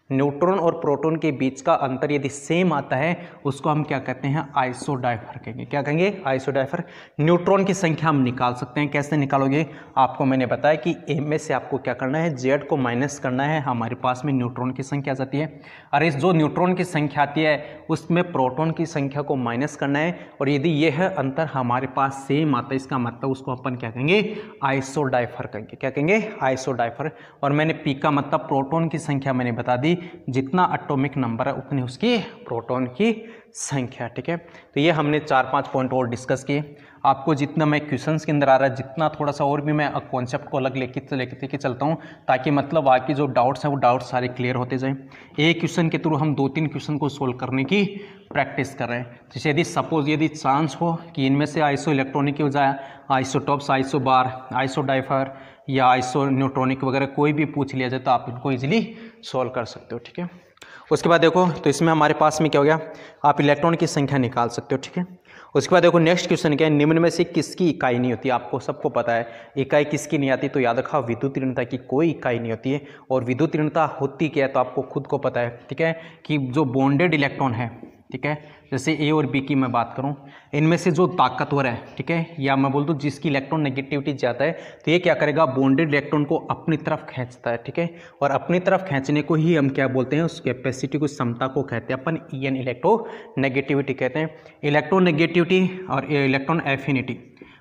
न्यूट्रॉन और प्रोटॉन के बीच का अंतर यदि सेम आता है उसको हम क्या कहते हैं? आइसोडाइफर कहेंगे। क्या कहेंगे? आइसोडाइफर। न्यूट्रॉन की संख्या हम निकाल सकते हैं। कैसे निकालोगे? आपको मैंने बताया कि ए में से आपको क्या करना है? Z को माइनस करना है, हमारे पास में न्यूट्रॉन की संख्या आ जाती है। और इस जो न्यूट्रॉन की संख्या आती है उसमें प्रोटॉन की संख्या को माइनस करना है, और यदि यह अंतर हमारे पास सेम आता है इसका मतलब उसको अपन क्या कहेंगे? आइसोडाइफर कहेंगे। क्या कहेंगे? आइसोडाइफर। और मैंने पी का मतलब प्रोटॉन की संख्या मैंने बता दी, जितना एटॉमिक नंबर है उतनी उसकी प्रोटॉन की संख्या। ठीक है, तो ये हमने 4-5 पॉइंट और डिस्कस किए। आपको जितना मैं क्वेश्चंस के अंदर आ रहा है जितना थोड़ा सा और भी मैं कॉन्सेप्ट को अलग लेके चलता हूँ, ताकि मतलब आपकी जो डाउट्स हैं वो डाउट्स सारे क्लियर होते जाएं। एक क्वेश्चन के थ्रू हम 2-3 क्वेश्चन को सोल्व करने की प्रैक्टिस कर रहे हैं। जैसे यदि सपोज यदि चांस हो कि इनमें से आइसो इलेक्ट्रॉनिक हो जाए, आइसोटॉप्स, आइसोबार, आइसोडाइफर या आइसो न्यूट्रॉनिक वगैरह कोई भी पूछ लिया जाए तो आप इनको ईजिली सॉल्व कर सकते हो। ठीक है, उसके बाद देखो तो इसमें हमारे पास में क्या हो गया? आप इलेक्ट्रॉन की संख्या निकाल सकते हो। ठीक है, उसके बाद देखो नेक्स्ट क्वेश्चन क्या है? निम्न में से किसकी इकाई नहीं होती? आपको सबको पता है इकाई किसकी नहीं आती, तो याद रखा विद्युत ऋणता की कोई इकाई नहीं होती है। और विद्युत ऋणता होती क्या है तो आपको खुद को पता है। ठीक है, कि जो बॉन्डेड इलेक्ट्रॉन है, ठीक है, जैसे ए और बी की मैं बात करूं, इनमें से जो ताकतवर है, ठीक है, या मैं बोल दूं जिसकी इलेक्ट्रॉन नेगेटिविटी ज़्यादा है, तो ये क्या करेगा? बॉन्डेड इलेक्ट्रॉन को अपनी तरफ खींचता है। ठीक है, और अपनी तरफ खींचने को ही हम क्या बोलते हैं? उस कैपेसिटी को, क्षमता को कहते हैं अपन EN, इलेक्ट्रो नेगेटिविटी कहते हैं। इलेक्ट्रॉन नेगेटिविटी और इलेक्ट्रॉन एफिनिटी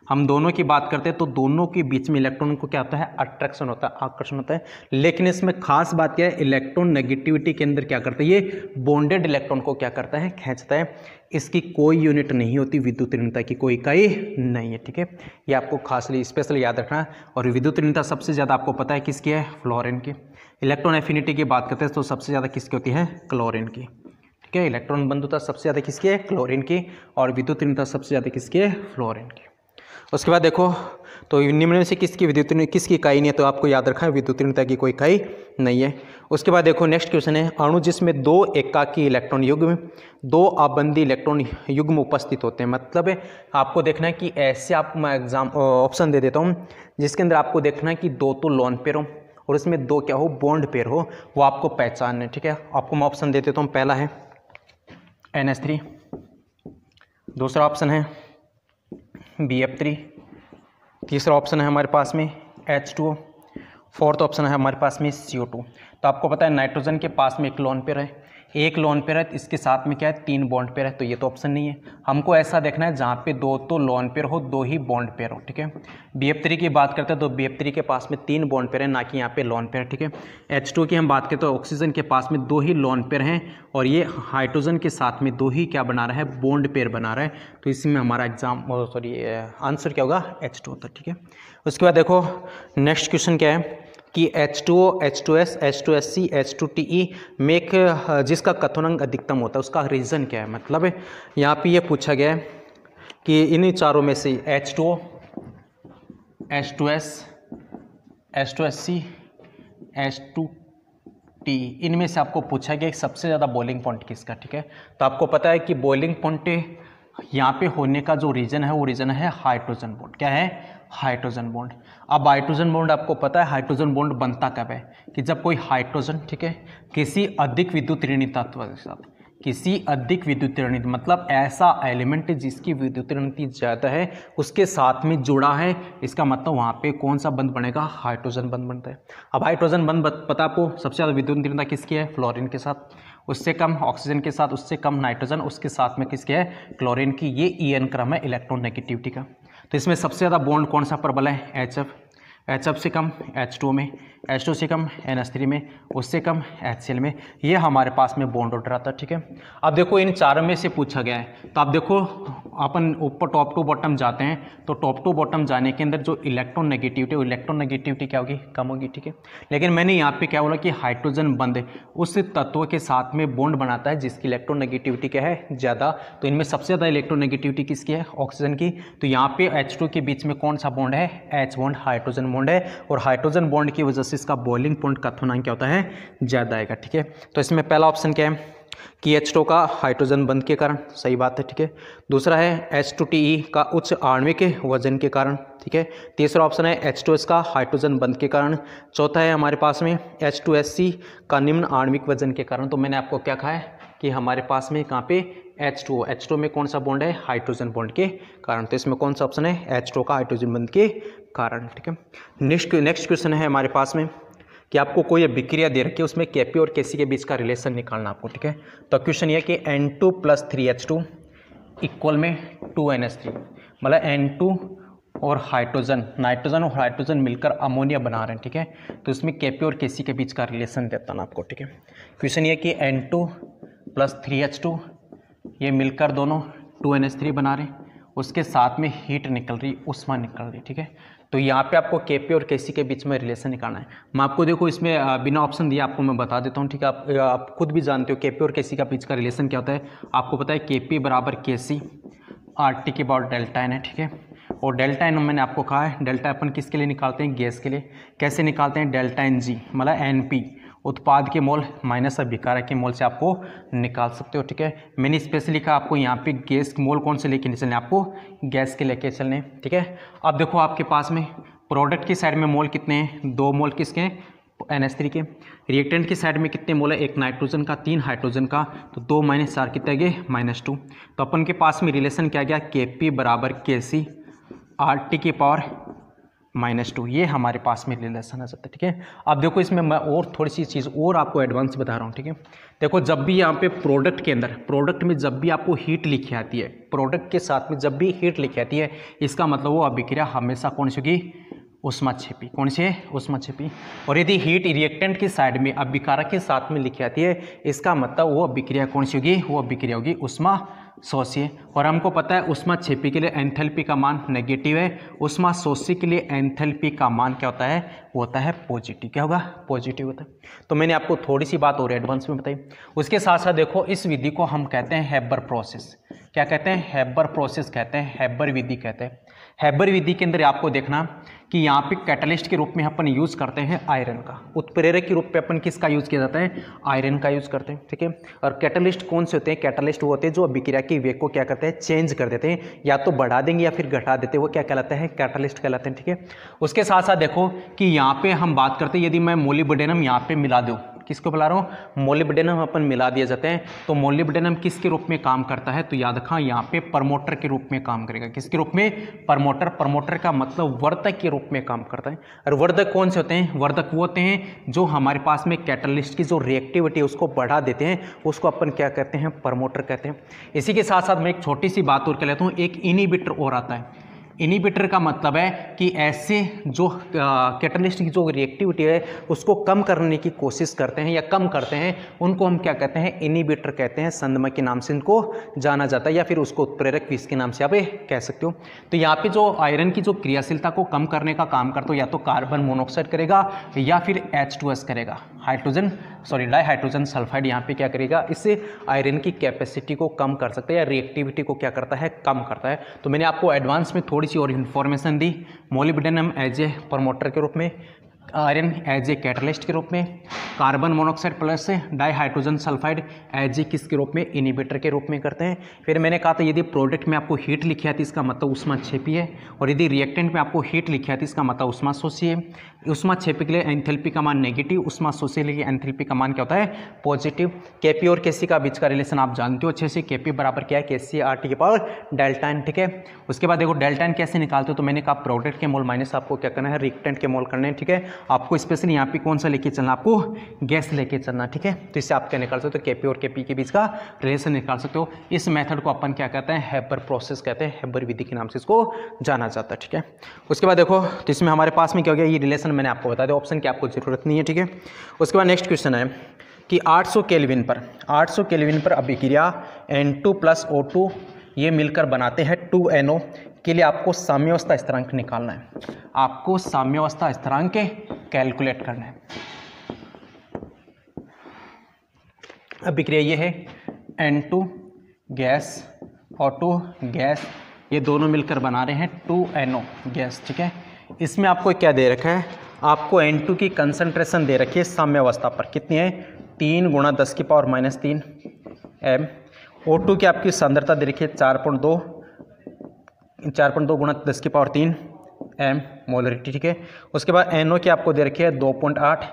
हम दोनों की बात करते हैं तो दोनों के बीच में इलेक्ट्रॉन को क्या होता है? अट्रैक्शन होता है, आकर्षण होता है। लेकिन इसमें खास बात क्या है? इलेक्ट्रॉन नेगेटिविटी के अंदर क्या करता है? ये बॉन्डेड इलेक्ट्रॉन को क्या करता है? खींचता है। इसकी कोई यूनिट नहीं होती, विद्युत ऋणता की कोई इकाई नहीं है। ठीक है, ये आपको खास स्पेशल याद रखना है। और विद्युत ऋणता सबसे ज़्यादा आपको पता है किसकी है? फ्लोरीन की। इलेक्ट्रॉन एफिनिटी की बात करते हैं तो सबसे ज़्यादा किसकी होती है? क्लोरीन की। ठीक है, इलेक्ट्रॉन बंधुता सबसे ज़्यादा किसकी है? क्लोरीन की। और विद्युत ऋणता सबसे ज़्यादा किसकी है? फ्लोरीन की। उसके बाद देखो तो निम्न में से किसकी इकाई नहीं है, तो आपको याद रखा है विद्युत ऋणता की कोई इकाई नहीं है। उसके बाद देखो नेक्स्ट क्वेश्चन है, अणु जिसमें 2 एकाकी इलेक्ट्रॉन युग्म, 2 आबंदी इलेक्ट्रॉन युग्म उपस्थित होते हैं। मतलब है आपको देखना है कि ऐसे आप मैं ऑप्शन दे देता हूँ जिसके अंदर आपको देखना है कि 2 तो लोन पेयर हो और इसमें 2 क्या हो? बॉन्ड पेयर हो, वो आपको पहचानना है। ठीक है, आपको मैं ऑप्शन दे देता हूँ। पहला है NH3, दूसरा ऑप्शन है BF3, तीसरा ऑप्शन है हमारे पास में H2O, फोर्थ ऑप्शन है हमारे पास में CO2। तो आपको पता है नाइट्रोजन के पास में एक लोन पेयर है, एक लोन पेयर है, इसके साथ में क्या है 3 बॉन्ड पेयर है, तो ये तो ऑप्शन नहीं है। हमको ऐसा देखना है जहाँ पे 2 तो लोन पेयर हो, 2 ही बॉन्ड पेयर हो, ठीक है। BF3 की बात करते हैं तो BF3 के पास में 3 बॉन्ड पेयर है, ना कि यहाँ पे लोन पेयर, ठीक है। H2 की हम बात करें तो ऑक्सीजन के पास में 2 ही लोन पेयर हैं और ये हाइड्रोजन के साथ में 2 ही क्या बना रहा है, बॉन्ड पेयर बना रहा है। तो इसमें हमारा आंसर क्या होगा, H2 होता है, ठीक है। उसके बाद देखो नेक्स्ट क्वेश्चन क्या है कि H2O, H2S, H2SC, H2TE में एक जिसका कथनांक अधिकतम होता है उसका रीज़न क्या है। मतलब यहाँ पे ये पूछा गया है कि इन चारों में से H2O, H2S, H2SC, H2TE इनमें से आपको पूछा गया कि सबसे ज़्यादा बॉइलिंग पॉइंट किसका, ठीक है। तो आपको पता है कि बॉइलिंग पॉइंट यहाँ पे होने का जो रीज़न है वो रीज़न है हाइड्रोजन बॉन्ड। क्या है, हाइड्रोजन बॉन्ड। अब हाइड्रोजन बॉन्ड आपको पता है हाइड्रोजन बॉन्ड बनता कब है कि जब कोई हाइड्रोजन, ठीक है, किसी अधिक विद्युत ऋणात्मक तत्व के साथ, किसी अधिक विद्युत ऋणात्मक मतलब ऐसा एलिमेंट जिसकी विद्युत ऋणात्मक ज़्यादा है उसके साथ में जुड़ा है, इसका मतलब वहाँ पे कौन सा बंध बनेगा, हाइड्रोजन बंध बनता है। अब हाइड्रोजन बंध पता आपको सबसे ज़्यादा विद्युत ऋणात्मक किसकी है, फ्लोरीन के साथ, उससे कम ऑक्सीजन के साथ, उससे कम नाइट्रोजन, उसके साथ में किसके है, क्लोरीन की। ये EN क्रम है इलेक्ट्रोनेगेटिविटी का। तो इसमें सबसे ज़्यादा बॉन्ड कौन सा प्रबल है, HF से कम H2O में, H2 से कम NH3 में, उससे कम HCl में। ये हमारे पास में बॉन्ड ऑर्डर आता है, ठीक है। अब देखो इन चारों में से पूछा गया है तो आप देखो अपन ऊपर टॉप टू बॉटम जाते हैं तो टॉप टू बॉटम जाने के अंदर जो इलेक्ट्रोनेगेटिविटी क्या होगी, कम होगी, ठीक है। लेकिन मैंने यहाँ पे क्या बोला कि हाइड्रोजन बंध उस तत्व के साथ में बॉन्ड बनाता है जिसकी इलेक्ट्रोनेगेटिविटी क्या है, ज़्यादा। तो इनमें सबसे ज़्यादा इलेक्ट्रोनेगेटिविटी किसकी है, ऑक्सीजन की। तो यहाँ पे H2 के बीच में कौन सा बॉन्ड है, H बॉन्ड, हाइड्रोजन बॉन्ड है। और हाइड्रोजन बॉन्ड की वजह से इसका बॉइलिंग पॉइंट का कथनांक क्या होता है, ज़्यादा आएगा, ठीक है। तो इसमें पहला ऑप्शन क्या है कि H2 का हाइड्रोजन बंध के कारण, सही बात है, ठीक है। दूसरा है H2TE का उच्च आणविक वजन के कारण, ठीक है। तीसरा ऑप्शन है H2S का हाइड्रोजन बंध के कारण। चौथा है हमारे पास में H2SC का निम्न आणविक वजन के कारण। तो मैंने आपको क्या कहा है कि हमारे पास में कहाँ पे H2O में कौन सा बॉन्ड है, हाइड्रोजन बॉन्ड के कारण। तो इसमें कौन सा ऑप्शन है, H2 का हाइड्रोजन बंध के कारण, ठीक है। नेक्स्ट क्वेश्चन है हमारे पास में कि आपको कोई अभिक्रिया दे रखी है उसमें Kp और Kc के बीच का रिलेशन निकालना आपको, ठीक है। तो क्वेश्चन ये कि N2 + 3H2 इक्वल में 2NH3, मतलब N2 और नाइट्रोजन और हाइड्रोजन मिलकर अमोनिया बना रहे हैं, ठीक है। तो इसमें Kp और Kc के बीच का रिलेशन देता ना आपको, ठीक है। क्वेश्चन ये कि N2 + 3H2 ये मिलकर दोनों 2NH3 बना रहे हैं, उसके साथ में हीट निकल रही, उष्मा निकल रही, ठीक है। तो यहाँ पे आपको Kp और Kc के बीच में रिलेशन निकालना है। मैं आपको देखो इसमें बिना ऑप्शन दिए आपको मैं बता देता हूँ, ठीक है। आप खुद भी जानते हो Kp और Kc का बीच का रिलेशन क्या होता है। आपको पता है Kp = Kc RT के बाद डेल्टा N है, ठीक है। और डेल्टा N मैंने आपको कहा है, डेल्टा अपन किसके लिए निकालते हैं, गैस के लिए। कैसे निकालते हैं, डेल्टा Ng मतलब Np उत्पाद के मोल माइनस अभिकारक के मोल से आपको निकाल सकते हो, ठीक है। मैंने स्पेशली लिखा आपको यहाँ पे गैस मोल कौन से लेके चलने, आपको गैस के लेके चलने, ठीक है। अब देखो आपके पास में प्रोडक्ट की साइड में मोल कितने हैं, 2 मोल किसके हैं, NH3 के। रिएक्टेंट की साइड में कितने मोल है, 1 नाइट्रोजन का, 3 हाइड्रोजन का। तो 2 - 4 कितने गए, -2। तो अपन के पास में रिलेशन क्या गया, Kp = Kc RT की पावर -2। ये हमारे पास में रिलेशन आ जाता है, ठीक है। अब देखो इसमें मैं और थोड़ी सी चीज़ और आपको एडवांस बता रहा हूँ, ठीक है। देखो जब भी यहाँ पे प्रोडक्ट में जब भी आपको हीट लिखी आती है, प्रोडक्ट के साथ में जब भी हीट लिखी आती है, इसका मतलब वो अभिक्रिया हमेशा कौन सी होगी, उष्माक्षेपी। कौन सी है, उष्माक्षेपी। और यदि हीट रिएक्टेंट की साइड में अभिकारक के साथ में लिखी आती है, इसका मतलब वो अभिक्रिया कौन सी होगी, वो अभिक्रिया होगी उष्मा शोषी। और हमको पता है उष्माक्षेपी के लिए एंथैल्पी का मान नेगेटिव है, उष्मा शोषी के लिए एंथैल्पी का मान क्या होता है, वो होता है पॉजिटिव। क्या होगा, पॉजिटिव होता है। तो मैंने आपको थोड़ी सी बात और एडवांस में बताई। उसके साथ साथ देखो इस विधि को हम कहते हैं हैबर प्रोसेस। क्या कहते हैं, हैबर प्रोसेस कहते हैं, हैबर विधि कहते हैं। हैबर विधि के अंदर आपको देखना कि यहाँ पे कैटलिस्ट के रूप में अपन यूज़ करते हैं आयरन का, उत्प्रेरक के रूप में अपन किसका यूज़ किया जाता है, आयरन का यूज़ करते हैं, ठीक है। और कैटलिस्ट कौन से होते हैं, कैटलिस्ट वो होते हैं जो अभिक्रिया के वेग को क्या करते हैं, चेंज कर देते हैं, या तो बढ़ा देंगे या फिर घटा देते हैं, वो क्या कहलाते हैं, कैटलिस्ट कहलाते हैं, ठीक है। उसके साथ साथ देखो कि यहाँ पे हम बात करते हैं, यदि मैं मोलिब्डेनम यहाँ पे मिला दूँ किसको बुला रहा हूँ, मोलिब्डेनम अपन मिला दिए जाते हैं। तो मोलिब्डेनम किसके रूप में काम करता है, तो याद रखा यहाँ पे प्रमोटर के रूप में काम करेगा। किसके रूप में, प्रमोटर। प्रमोटर का मतलब वर्धक के रूप में काम करता है। और वर्धक कौन से होते हैं, वर्धक वो होते हैं जो हमारे पास में कैटलिस्ट की जो रिएक्टिविटी है उसको बढ़ा देते हैं, उसको अपन क्या कहते हैं, प्रमोटर कहते हैं। इसी के साथ साथ मैं एक छोटी सी बात और कर लेता हूँ, एक इनहिबिटर और आता है। इनहिबिटर का मतलब है कि ऐसे जो कैटलिस्ट की जो रिएक्टिविटी है उसको कम करने की कोशिश करते हैं या कम करते हैं, उनको हम क्या कहते हैं, इनहिबिटर कहते हैं। संदमय के नाम से इनको जाना जाता है या फिर उसको उत्प्रेरक विष के नाम से आप कह सकते हो। तो यहाँ पे जो आयरन की जो क्रियाशीलता को कम करने का काम करता हो, या तो कार्बन मोनोऑक्साइड करेगा या फिर H2S करेगा, डाई हाइड्रोजन सल्फाइड यहाँ पे क्या करेगा, इससे आयरन की कैपेसिटी को कम कर सकता है या रिएक्टिविटी को क्या करता है, कम करता है। तो मैंने आपको एडवांस में थोड़ी सी और इन्फॉर्मेशन दी। मोलिब्डेनम एज ए प्रमोटर के रूप में, आयरन एज ए कैटलिस्ट के रूप में, carbon monoxide plus dihydrogen sulphide as a किसके रूप में, इनहिबिटर के रूप में करते हैं। फिर मैंने कहा था यदि प्रोडक्ट में आपको हीट लिखी आती है इसका मतलब ऊष्माक्षेपी है, और यदि रिएक्टेंट में आपको हीट लिखी आती है इसका मतलब ऊष्माशोषी है। ऊष्माक्षेपी के लिए एंथैल्पी का मान नेगेटिव, ऊष्माशोषी के लिए एंथैल्पी का मान क्या होता है, पॉजिटिव। केपी और केसी का बीच का रिलेशन आप जानते हो अच्छे से, केपी बराबर क्या है, केसी आर टी के पावर डेल्टा एन, ठीक है। उसके बाद देखो डेल्टा एन कैसे निकालते हो, तो मैंने कहा प्रोडक्ट के मोल माइनस आपको क्या करना है, रिएक्टेंट के मोल करने हैं, ठीक है। आपको स्पेशली यहाँ पे कौन सा लेके चलना, आपको गैस लेके चलना, ठीक है। तो इससे आप क्या निकाल सकते हो, केपी और केपी के बीच का रिलेशन निकाल सकते हो। इस मेथड को अपन क्या कहते हैं, हेबर प्रोसेस कहते हैं, हेबर विधि के नाम से इसको जाना जाता है, ठीक है। उसके बाद देखो तो इसमें हमारे पास में क्या हो गया, ये रिलेशन मैंने आपको बता दिया, ऑप्शन की आपको जरूरत नहीं है, ठीक है। उसके बाद नेक्स्ट क्वेश्चन है कि 800 केल्विन पर अभिक्रिया N2 + O2 ये मिलकर बनाते हैं 2NO के लिए आपको साम्यावस्था स्थिरांक निकालना है। आपको साम्यावस्था स्थिरांक कैलकुलेट करना है। अभिक्रिया ये है N2 गैस, O2 गैस, ये दोनों मिलकर बना रहे हैं 2NO गैस, ठीक है। इसमें आपको क्या दे रखा है, आपको N2 की कंसंट्रेशन दे रखी है साम्यावस्था पर, कितनी है, 3 × 10⁻³ m। O2 की आपकी सांद्रता दे रखी है 4.2 × 10⁻³ m मोलरिटी, ठीक है। उसके बाद NO की आपको दे रखी है 2.8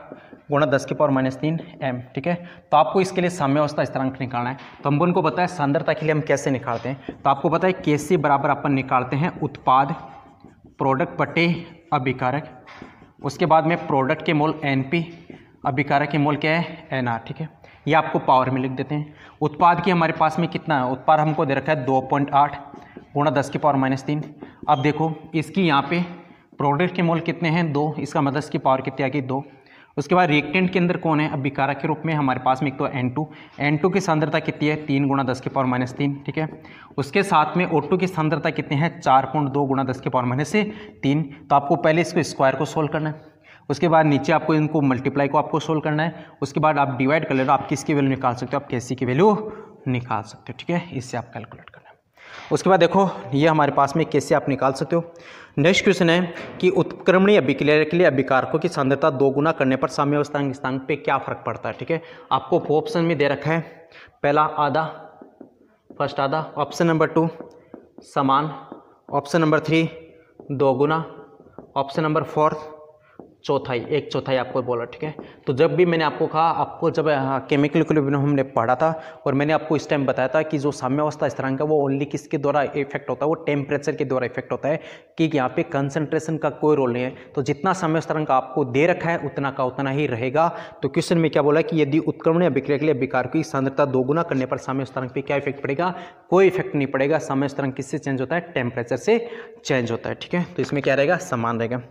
× 10⁻³ m, ठीक है। तो आपको इसके लिए साम्यावस्था स्थिरांक निकालना है। तो हम उनको बताया सांद्रता के लिए हम कैसे निकालते हैं, तो आपको पता है Kc बराबर अपन निकालते हैं उत्पाद प्रोडक्ट बटे अभिकारक, उसके बाद में प्रोडक्ट के मोल Np, अभिकारक के मोल क्या है, Nr, ठीक है। ये आपको पावर में लिख देते हैं। उत्पाद की हमारे पास में कितना है, उत्पाद हमको दे रखा है 2.8 × 10⁻³ अब देखो इसकी यहाँ पे प्रोडक्ट के मोल कितने हैं, 2, इसका मतलब इसकी पावर कितनी आ गई, 2। उसके बाद रिएक्टेंट के अंदर कौन है, अभिकारक के रूप में हमारे पास में एक तो N2 की सांद्रता कितनी है, 3 × 10⁻³, ठीक है। उसके साथ में O2 की सांद्रता कितनी है, 4.2 × 10⁻³ तो आपको पहले इसको स्क्वायर को सोल्व करना है, उसके बाद नीचे आपको इनको मल्टीप्लाई को आपको सोल्व करना है, उसके बाद आप डिवाइड कर लेना, आप किसकी वैल्यू निकाल सकते हो, आप Kc की वैल्यू निकाल सकते हो, ठीक है। इससे आप कैलकुलेट करना है। उसके बाद देखो ये हमारे पास में कैसे आप निकाल सकते हो। नेक्स्ट क्वेश्चन है कि उत्क्रमणीय अभिक्रिया के लिए अभिकारकों की सांद्रता 2 गुना करने पर साम्यावस्था स्थिरांक पे क्या फर्क पड़ता है, ठीक है। आपको ऑप्शन में दे रखा है, पहला आधा, फर्स्ट आधा, ऑप्शन नंबर 2 समान, ऑप्शन नंबर 3 2 गुना, ऑप्शन नंबर 4 चौथाई, 1/4 आपको बोला, ठीक है। तो जब भी मैंने आपको कहा, आपको जब केमिकल इक्विलिब्रियम हमने पढ़ा था और मैंने आपको इस टाइम बताया था कि जो साम्यावस्था स्थिरांक है वो ओनली किसके द्वारा इफेक्ट होता है, वो टेम्परेचर के द्वारा इफेक्ट होता है, कि यहाँ पे कंसंट्रेशन का कोई रोल नहीं है। तो जितना साम्यावस्था स्थिरांक आपको दे रखा है उतना का उतना ही रहेगा। तो क्वेश्चन में क्या बोला कि यदि उत्क्रमणीय अभिक्रिया के लिए अभिकारकों की सांद्रता 2 गुना करने पर साम्यावस्था स्थिरांक पे क्या इफेक्ट पड़ेगा, कोई इफेक्ट नहीं पड़ेगा। साम्यावस्था स्थिरांक किससे चेंज होता है, टेम्परेचर से चेंज होता है, ठीक है। तो इसमें क्या रहेगा, समान रहेगा।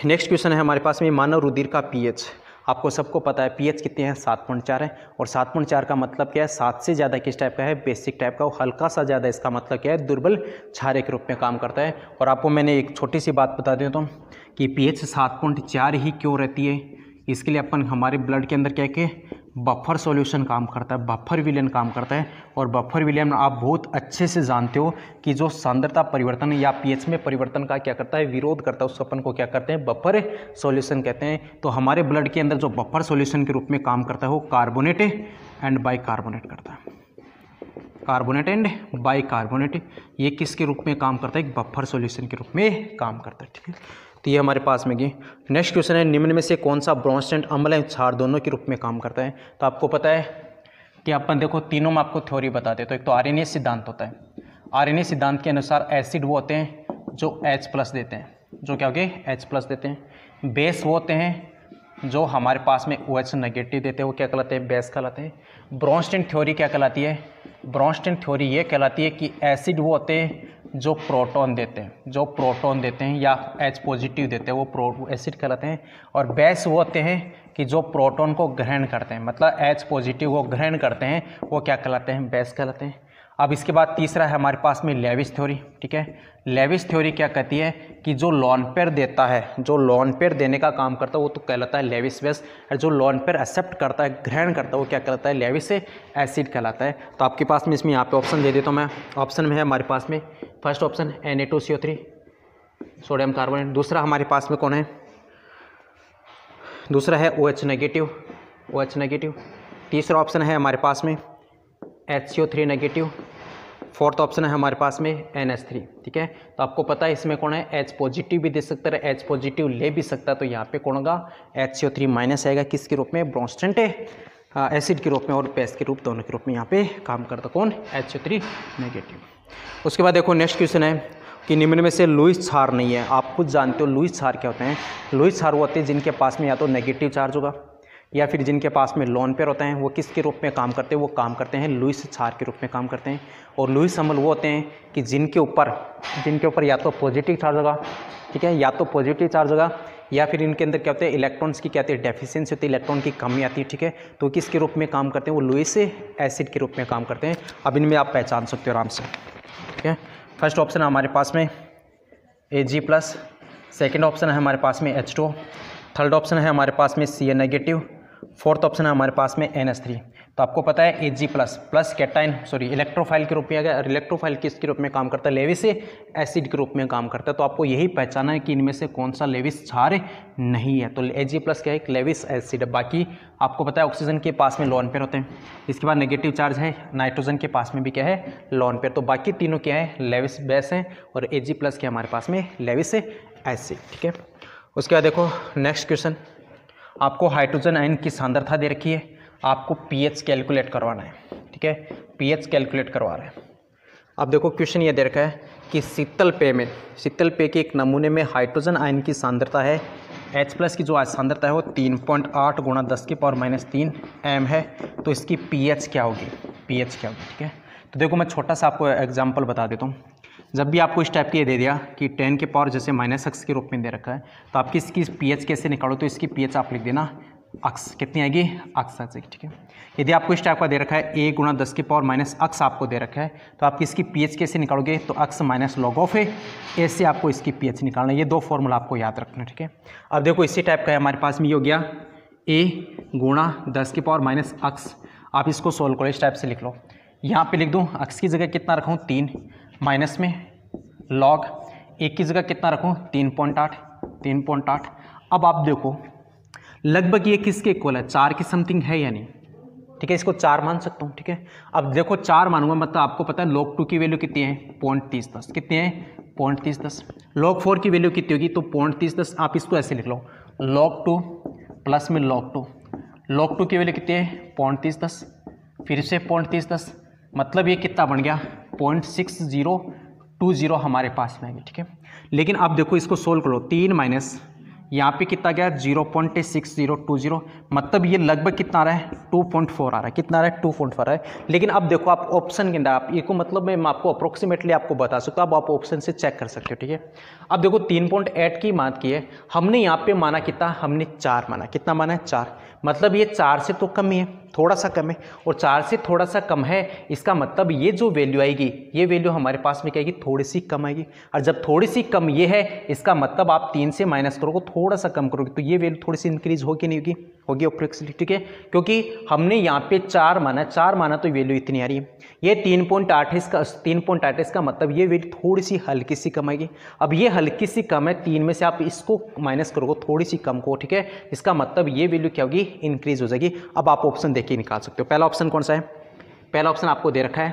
नेक्स्ट क्वेश्चन है हमारे पास में मानव रुधिर का पीएच। आपको सबको पता है पीएच कितने हैं, 7.4 है। और 7.4 का मतलब क्या है, 7 से ज़्यादा किस टाइप का है, बेसिक टाइप का। और हल्का सा ज़्यादा इसका मतलब क्या है, दुर्बल क्षारीय के रूप में काम करता है। और आपको मैंने एक छोटी सी बात बता देता हूँ कि पीएच 7.4 ही क्यों रहती है, इसके लिए अपन हमारे ब्लड के अंदर क्या है कि बफर सॉल्यूशन काम करता है, बफर विलयन काम करता है। और बफर विलयन आप बहुत अच्छे से जानते हो कि जो सांद्रता परिवर्तन या पीएच में परिवर्तन का क्या करता है, विरोध करता है, उसको अपन को क्या करते हैं, बफर सॉल्यूशन कहते हैं। तो हमारे ब्लड के अंदर जो बफर सॉल्यूशन के रूप में काम करता है वो कार्बोनेट एंड बाइकार्बोनेट करता है। कार्बोनेट एंड बाइकार्बोनेट, ये किसके रूप में काम करता है, एक बफर सॉल्यूशन के रूप में काम करता है, ठीक है। तो ये हमारे पास में गई। नेक्स्ट क्वेश्चन है, निम्न में से कौन सा ब्रोंस्टेंट अम्ल एवं क्षार दोनों के रूप में काम करता है। तो आपको पता है कि अपन देखो तीनों में आपको थ्योरी बताते हैं। तो एक तो आर्यनीय सिद्धांत होता है, आर्यनीय सिद्धांत के अनुसार एसिड वो होते हैं जो H+ देते हैं, जो क्या हो गए H+ देते हैं। बेस वो होते हैं जो हमारे पास में OH नेगेटिव देते हैं, वो क्या कहलाते हैं, बेस कहलाते हैं। ब्रोंस्टेंट थ्योरी क्या कहलाती है, ब्रोंस्टेंट थ्योरी ये कहलाती है कि एसिड वो होते हैं जो प्रोटॉन देते हैं, जो प्रोटॉन देते हैं या H+ देते हैं, वो एसिड कहलाते हैं। और बेस वो होते हैं कि जो प्रोटॉन को ग्रहण करते हैं, मतलब H+ को ग्रहण करते हैं, वो क्या कहलाते हैं, बेस कहलाते हैं। अब इसके बाद तीसरा है हमारे पास में लेविस थ्योरी, ठीक है। लेविस थ्योरी क्या कहती है कि जो लोन पेयर देता है, जो लोन पेयर देने का काम करता है वो तो कहलाता है लेविस बेस, और जो लोन पेयर एक्सेप्ट करता है, ग्रहण करता है, वो क्या कहलाता है, लेविस एसिड कहलाता है। तो आपके पास में इसमें यहाँ पे ऑप्शन दे देता हूँ मैं। ऑप्शन में है हमारे पास में first option Na2CO3 sodium carbonate, दूसरा हमारे पास में कौन है, दूसरा है OH नेगेटिव, तीसरा ऑप्शन है हमारे पास में HCO3 नेगेटिव, फोर्थ ऑप्शन है हमारे पास में NH3, ठीक है। तो आपको पता है इसमें कौन है, H+ भी दे सकता है, H+ ले भी सकता है। तो यहाँ पे कौन होगा, HCO3 माइनस आएगा, किसके रूप में, ब्रोंस्टेंट एसिड के रूप में और बेस के रूप, दोनों के रूप में यहाँ पे काम करता कौन, HCO3 नेगेटिव। उसके बाद देखो नेक्स्ट क्वेश्चन है कि निम्न में से लुईस क्षार नहीं है। आप खुद जानते हो लुईस क्षार क्या होते हैं। लुईस क्षार वो होते हैं जिनके पास में या तो नेगेटिव चार्ज होगा या फिर जिनके पास में लोन पेयर होते हैं, वो किसके रूप में काम करते हैं, वो काम करते हैं लुईस क्षार के रूप में काम करते हैं। और लुईस अम्ल वो होते हैं कि जिनके ऊपर या तो पॉजिटिव चार्ज होगा, ठीक है, या तो पॉजिटिव चार्ज होगा, या फिर इनके अंदर क्या होते हैं, इलेक्ट्रॉन्स की क्या होती है, डेफिशिएंसी होती है, इलेक्ट्रॉन की कमी आती है, ठीक है। तो किसके रूप में काम करते हैं, वो लुईस एसिड के रूप में काम करते हैं। अब इनमें आप पहचान सकते हो आराम से, ठीक है। फर्स्ट ऑप्शन है हमारे पास में Ag+, सेकेंड ऑप्शन है हमारे पास में H2, थर्ड ऑप्शन है हमारे पास में Cn नेगेटिव, फोर्थ ऑप्शन है हमारे पास में NH3। तो आपको पता है Ag+ प्लस कैटाइन इलेक्ट्रोफाइल के रूप में आ गया। इलेक्ट्रोफाइल किसके रूप में काम करता है, लेविस एसिड के रूप में काम करता है। तो आपको यही पहचाना है कि इनमें से कौन सा लेविस क्षार नहीं है। तो Ag+ क्या है, एक लेविस एसिड है। बाकी आपको पता है ऑक्सीजन के पास में लोन पेयर होते हैं, इसके बाद नेगेटिव चार्ज है, नाइट्रोजन के पास में भी क्या है, लोन पेयर। तो बाकी तीनों क्या है, लेविस बेस हैं, और Ag+ क्या हमारे पास में, लेविस एसिड, ठीक है। उसके बाद देखो नेक्स्ट क्वेश्चन, आपको हाइड्रोजन आयन की सांद्रता दे रखी है, आपको pH कैलकुलेट करवाना है, ठीक है, pH कैलकुलेट करवा रहे हैं। अब देखो क्वेश्चन ये दे रखा है कि शीतल पेय के एक नमूने में हाइड्रोजन आयन की सांद्रता है H+ की जो सांद्रता है वो 3.8 × 10⁻³ m है। तो इसकी pH क्या होगी, ठीक है। तो देखो मैं छोटा सा आपको एग्जाम्पल बता देता हूँ। जब भी आपको इस टाइप की ये दे दिया कि 10⁻⁻ जैसे -x के रूप में दे रखा है, तो आपकी इसकी pH कैसे निकालो, तो इसकी pH आप लिख देना अक्स, कितनी आएगी, अक्स आएगी, ठीक है। यदि आपको इस टाइप का दे रखा है a × 10⁻⁻x आपको दे रखा है, तो आप इसकी pH कैसे निकालोगे, तो x minus log of a से आपको इसकी pH निकालना है। ये दो फॉर्मूला आपको याद रखना है, ठीक है। अब देखो इसी टाइप का है हमारे पास में, ये हो गया a × 10⁻⁻x। आप इसको सोल्व करो, इस टाइप से लिख लो। यहाँ पे लिख दूँ x की जगह कितना रखूँ 3, माइनस में log एक की जगह कितना रखूँ 3.8। अब आप देखो लगभग ये किसके इक्वल है, 4 की समथिंग है या नहीं, ठीक है। इसको 4 मान सकता हूँ, ठीक है। अब देखो 4 मानूंगा मतलब आपको पता है log 2 की वैल्यू कितनी है, 0.3010, कितनी है 0.3010। log 4 की वैल्यू कितनी होगी, तो 0.3010। आप इसको ऐसे लिख लो, log 2 प्लस में log 2, log 2 की वैल्यू कितनी है 0.3010, फिर से 0.3010, मतलब ये कितना बन गया 0.6020 हमारे पास में आएगी, ठीक है। लेकिन अब देखो इसको सोल्व करो, 3 माइनस यहाँ पे कितना गया 0.6020, मतलब ये लगभग कितना आ रहा है 2.4 आ रहा है, कितना आ रहा है 2.4 आ रहा है। लेकिन अब देखो आप ऑप्शन के अंदर आप ये को मतलब मैं आपको अप्रोक्सीमेटली आपको बता सकता हूँ, अब आप ऑप्शन से चेक कर सकते हो, ठीक है। अब देखो 3.8 की बात की है हमने, यहाँ पे माना कितना, हमने 4 माना, कितना माना है 4, मतलब ये 4 से तो कम ही है, थोड़ा सा कम है, और 4 से थोड़ा सा कम है, इसका मतलब ये जो वैल्यू आएगी, ये वैल्यू हमारे पास में क्या आएगी, थोड़ी सी कम आएगी। और जब थोड़ी सी कम ये है, इसका मतलब आप 3 से माइनस करोगे, थोड़ा सा कम करोगे, तो ये वैल्यू थोड़ी सी इंक्रीज होगी नहीं होगी, होगी अप्रोक्सीमेटली, ठीक है। क्योंकि हमने यहाँ पे 4 माना तो वैल्यू इतनी आ रही है, ये 3.8 इसका 3.8 इसका मतलब ये वैल्यू थोड़ी सी हल्की सी कम आएगी। अब ये हल्की सी कम है, 3 में से आप इसको माइनस करोगे थोड़ी सी कम को, ठीक है, इसका मतलब ये वैल्यू क्या होगी, इंक्रीज हो जाएगी। अब आप ऑप्शन देखिए निकाल सकते हो। पहला ऑप्शन कौन सा है, पहला ऑप्शन आपको दे रखा है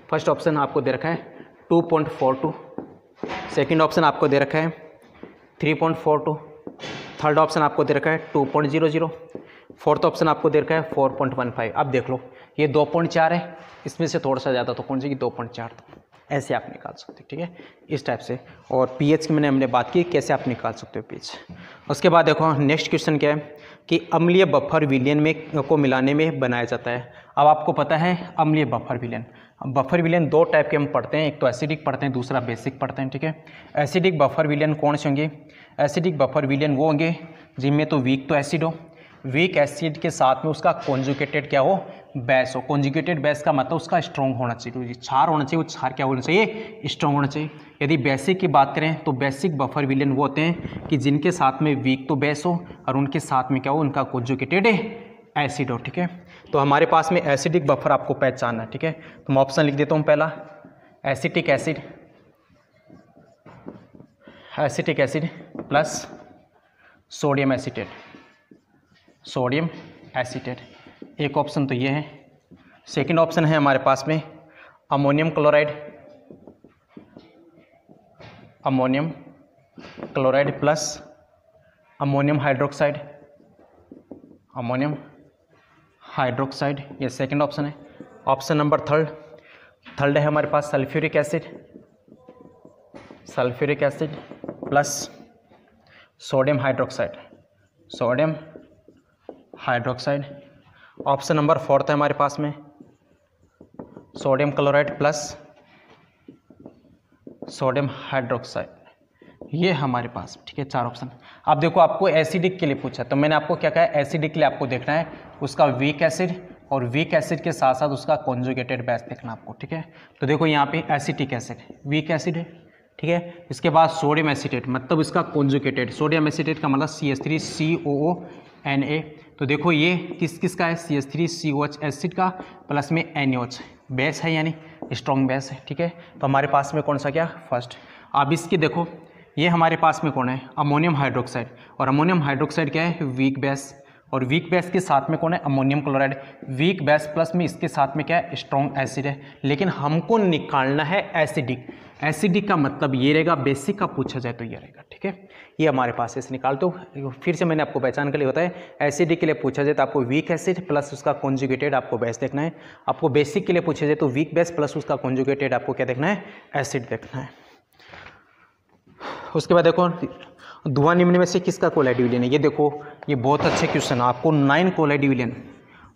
फर्स्ट ऑप्शन आपको दे रखा है 2.42, सेकंड ऑप्शन आपको दे रखा है 3.42, थर्ड ऑप्शन आपको दे रखा है 2.00, फोर्थ ऑप्शन आपको दे रखा है 4.15। अब देख लो ये 2.4 है, इसमें से थोड़ा सा ज़्यादा तो कौन सी की 2.4, तो ऐसे आप निकाल सकते हो, ठीक है, इस टाइप से। और पीएच की हमने बात की कैसे आप निकाल सकते हो पीएच। उसके बाद देखो नेक्स्ट क्वेश्चन क्या है कि अम्लीय बफर विलयन में को मिलाने में बनाया जाता है। अब आपको पता है अम्लीय बफर विलयन, बफर विलयन दो टाइप के हम पढ़ते हैं, एक तो एसिडिक पढ़ते हैं, दूसरा बेसिक पढ़ते हैं, ठीक है। एसिडिक बफर विलयन कौन से होंगे? एसिडिक बफर विलयन वो होंगे जिनमें तो वीक तो एसिड हो, वीक एसिड के साथ में उसका कॉन्जुगेटेड क्या हो, बेस हो। कॉन्जुगेटेड बेस का मतलब उसका स्ट्रॉन्ग होना चाहिए, क्षार होना चाहिए, वो क्षार क्या होना चाहिए, स्ट्रॉन्ग होना चाहिए। यदि बेसिक की बात करें तो बेसिक बफर विलयन वो होते हैं कि जिनके साथ में वीक तो बेस हो और उनके साथ में क्या हो, उनका कॉन्जुगेटेड एसिड हो, ठीक है। तो हमारे पास में एसिडिक बफर आपको पहचानना है, ठीक है। तो मैं ऑप्शन लिख देता हूँ पहला acetic acid, acetic acid plus sodium acetate, sodium acetate, एक ऑप्शन तो ये है। सेकंड ऑप्शन है हमारे पास में ammonium chloride, ammonium chloride plus ammonium hydroxide, ammonium hydroxide, ये सेकंड ऑप्शन है। ऑप्शन नंबर थर्ड है हमारे पास sulphuric acid, sulphuric acid plus sodium hydroxide, sodium hydroxide. Option number fourth है हमारे पास में sodium chloride plus sodium hydroxide, ये हमारे पास, ठीक है, चार ऑप्शन। अब देखो आपको एसिडिक के लिए पूछा, तो मैंने आपको क्या कहा है, एसिडिक के लिए आपको देखना है उसका वीक एसिड और वीक एसिड के साथ साथ उसका कॉन्जुगेटेड बेस देखना आपको, ठीक है। तो देखो यहाँ पे एसिटिक एसिड वीक एसिड है, ठीक है। इसके बाद सोडियम एसीटेट मतलब इसका कॉन्जुगेटेड, सोडियम एसीटेट का मतलब CH3COONA। तो देखो ये किस किस का है, CH3COH एसिड का प्लस में NaOH, बेस है यानी स्ट्रॉन्ग बेस है, ठीक है। तो हमारे पास में कौन सा क्या फर्स्ट। अब इसकी देखो ये हमारे पास में कौन है, अमोनियम हाइड्रोक्साइड, और अमोनियम हाइड्रोक्साइड क्या है, वीक बेस, और वीक बेस के साथ में कौन है, ammonium chloride. Weak base plus में इसके साथ में क्या है, स्ट्रॉन्ग एसिड है। लेकिन हमको निकालना है एसिडिक, एसिडिक का मतलब ये रहेगा, बेसिक का पूछा जाए तो ये रहेगा, ठीक है। ये हमारे पास ऐसे निकाल दो, फिर से मैंने आपको पहचान के लिए होता है, एसिडिक के लिए पूछा जाए तो आपको वीक एसिड प्लस उसका कॉन्जुगेटेड आपको बेस देखना है, आपको बेसिक के लिए पूछा जाए तो वीक बेस प्लस उसका कॉन्जुगेटेड आपको क्या देखना है, एसिड देखना है। उसके बाद देखो धुआं निम्न में से किसका कोलाइड विलयन है, ये देखो ये बहुत अच्छे क्वेश्चन है। आपको 9 कोलाइड विलयन,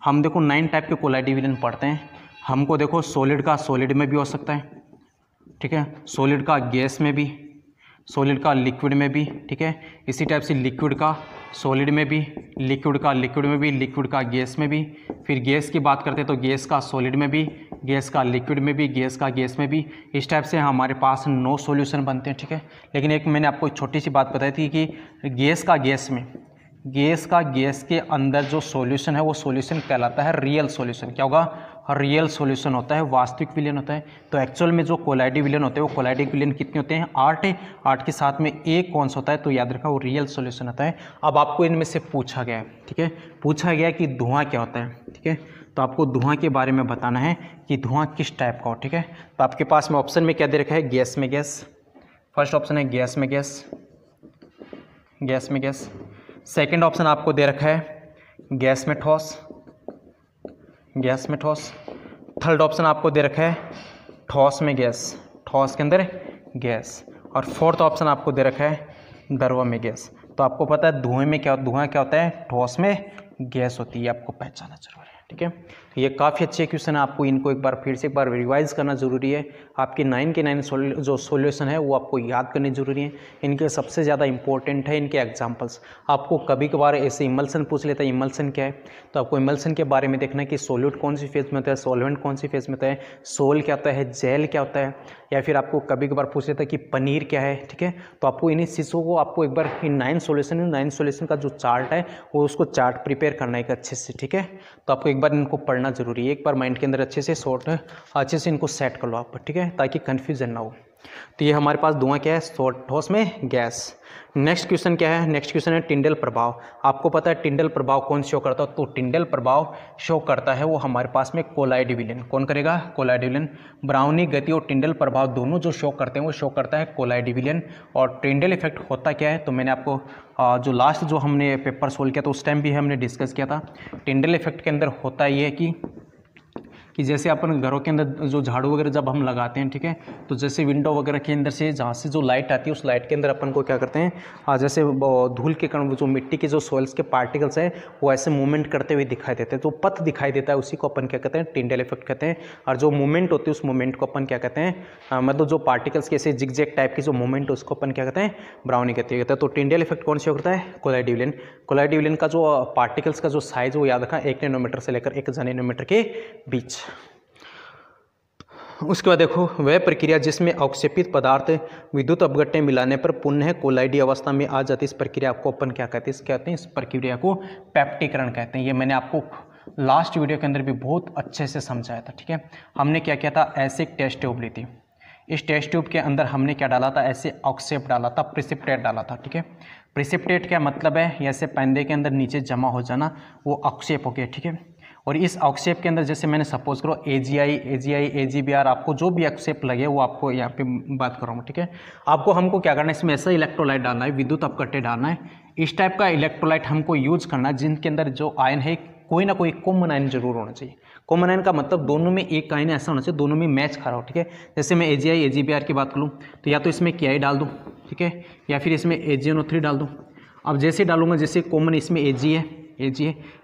हम देखो 9 टाइप के कोलाइड विलयन पढ़ते हैं। हमको देखो सॉलिड का सॉलिड में भी हो सकता है, ठीक है, सॉलिड का गैस में भी, सॉलिड का लिक्विड में भी, ठीक है। इसी टाइप से लिक्विड का सॉलिड में भी, लिक्विड का लिक्विड में भी, लिक्विड का गैस में भी। फिर गैस की बात करते हैं तो गैस का सॉलिड में भी, गैस का लिक्विड में भी, गैस का गैस में भी। इस टाइप से हमारे पास 9 सॉल्यूशन बनते हैं, ठीक है। लेकिन एक मैंने आपको छोटी सी बात बताई थी कि गैस का गैस में, गैस का गैस के अंदर जो सॉल्यूशन है वो सॉल्यूशन कहलाता है रियल सॉल्यूशन। क्या होगा, रियल सॉल्यूशन होता है, वास्तविक विलयन होता है। तो एक्चुअल में जो कोलाइडिक विलयन होते हैं वो कोलाइडिक विलयन कितने होते हैं, 8 है। 8 के साथ में एक कौन सा होता है, तो याद रखा वो रियल सॉल्यूशन होता है। अब आपको इनमें से पूछा गया है, ठीक है, पूछा गया कि धुआं क्या होता है, ठीक है। तो आपको धुआं के बारे में बताना है कि धुआं किस टाइप का हो, ठीक है। तो आपके पास में ऑप्शन में क्या दे रखा है, गैस में गैस, फर्स्ट ऑप्शन है गैस में गैस, गैस में गैस। सेकंड ऑप्शन आपको दे रखा है गैस में ठोस, गैस में ठोस। थर्ड ऑप्शन आपको दे रखा है ठोस में गैस, ठोस के अंदर गैस। और फोर्थ ऑप्शन आपको दे रखा है द्रव में गैस। तो आपको पता है धुएं में क्या, धुआं क्या होता है, ठोस में गैस होती है, आपको पहचानना जरूरी है, ठीक है। तो ये काफ़ी अच्छे क्वेश्चन है, आपको इनको एक बार फिर से एक बार रिवाइज करना जरूरी है। आपके 9 के 9 जो सॉल्यूशन है वो आपको याद करने जरूरी है। इनके सबसे ज़्यादा इंपॉर्टेंट है इनके एग्जांपल्स। आपको कभी कभार ऐसे इमल्सन पूछ लेता है, इमल्सन क्या है, तो आपको इमल्सन के बारे में देखना है कि सोल्यूट कौन सी फेज में होता है, सॉल्वेंट कौन सी फेज में होता है, सोल क्या होता है, जेल क्या होता है, या फिर आपको कभी कभार पूछ लेता है कि पनीर क्या है, ठीक है। तो आपको इन्हीं चीज़ों को आपको एक बार इन 9 सॉल्यूशन का जो चार्ट है वो उसको चार्ट प्रिपेयर करना है अच्छे से, ठीक है। तो आपको एक बार इनको पढ़ना जरूरी है, एक बार माइंड के अंदर अच्छे से अच्छे से इनको सेट कर लो आप, ठीक है, ताकि कन्फ्यूजन ना हो। तो ये हमारे पास धुआं क्या है, ठोस में गैस। नेक्स्ट क्वेश्चन क्या है, नेक्स्ट क्वेश्चन है टिंडल प्रभाव। आपको पता है टिंडल प्रभाव कौन शो करता है, तो टिंडल प्रभाव शो करता है वो हमारे पास में कोलाइड विलेन। कौन करेगा, कोलाइड विलेन। ब्राउनी गति और टिंडल प्रभाव दोनों जो शो करते हैं वो शो करता है कोलाइड विलेन। और टिंडल इफेक्ट होता क्या है, तो मैंने आपको जो लास्ट जो हमने पेपर सोल्व किया था उस टाइम भी हमने डिस्कस किया था। टिंडल इफेक्ट के अंदर होता ये है कि जैसे अपन घरों के अंदर जो झाड़ू वगैरह जब हम लगाते हैं, ठीक है, तो जैसे विंडो वगैरह के अंदर से जहाँ से जो लाइट आती है उस लाइट के अंदर अपन को क्या करते हैं, जैसे धूल के कण, जो मिट्टी के जो सॉइल्स के पार्टिकल्स हैं वो ऐसे मूवमेंट करते हुए दिखाई देते हैं, तो पथ दिखाई देता है, उसी को अपन क्या कहते हैं, टिंडल इफेक्ट कहते हैं। और जो मूवमेंट होती है उस मूवमेंट को अपन क्या कहते हैं, मतलब जो पार्टिकल्स के ऐसे जिगजैग टाइप की जो मूवमेंट है उसको अपन क्या कहते हैं, ब्राउनी गति कहते हैं। तो टिंडल इफेक्ट कौन से करता है, कोलाइड विलेन। कोलाइड विलेन का जो पार्टिकल्स का जो साइज वो याद रखा 1 नैनोमीटर से लेकर 1,000 नैनोमीटर के बीच। उसके बाद देखो, वह प्रक्रिया जिसमें अवक्षेपित पदार्थ विद्युत अपघट्य मिलाने पर पुनः कोलाइडी अवस्था में आ जाती है, इस प्रक्रिया को अपन क्या कहते हैं, इस प्रक्रिया को पैप्टीकरण कहते हैं। ये मैंने आपको लास्ट वीडियो के अंदर भी बहुत अच्छे से समझाया था, ठीक है। हमने क्या किया था, ऐसे एक टेस्ट ट्यूब ली थी, इस टेस्ट ट्यूब के अंदर हमने क्या डाला था, ऐसे अवक्षेप डाला था, प्रिसिपिटेट डाला था, ठीक है। प्रिसिपिटेट क्या मतलब है, ऐसे पैंदे के अंदर नीचे जमा हो जाना, वो अवक्षेप हो गया, ठीक है। और इस अवक्षेप के अंदर जैसे मैंने सपोज करो AgI, AgBr, आपको जो भी अवक्षेप लगे वो आपको यहाँ पे बात कर रहा हूँ, ठीक है। आपको हमको क्या करना है, इसमें ऐसा इलेक्ट्रोलाइट डालना है, विद्युत अपघट्य डालना है। इस टाइप का इलेक्ट्रोलाइट हमको यूज करना है जिनके अंदर जो आयन है कोई ना कोई कॉमन आयन जरूर होना चाहिए। कॉमन आयन का मतलब दोनों में एक आयन ऐसा होना चाहिए दोनों में मैच खा रहा हो, ठीक है। जैसे मैं AgI, AgBr की बात करूँ तो या तो इसमें Ki डाल दूँ, ठीक है, या फिर इसमें AgNO3 डाल दूँ। अब जैसे डालूंगा, जैसे कॉमन इसमें Ag है,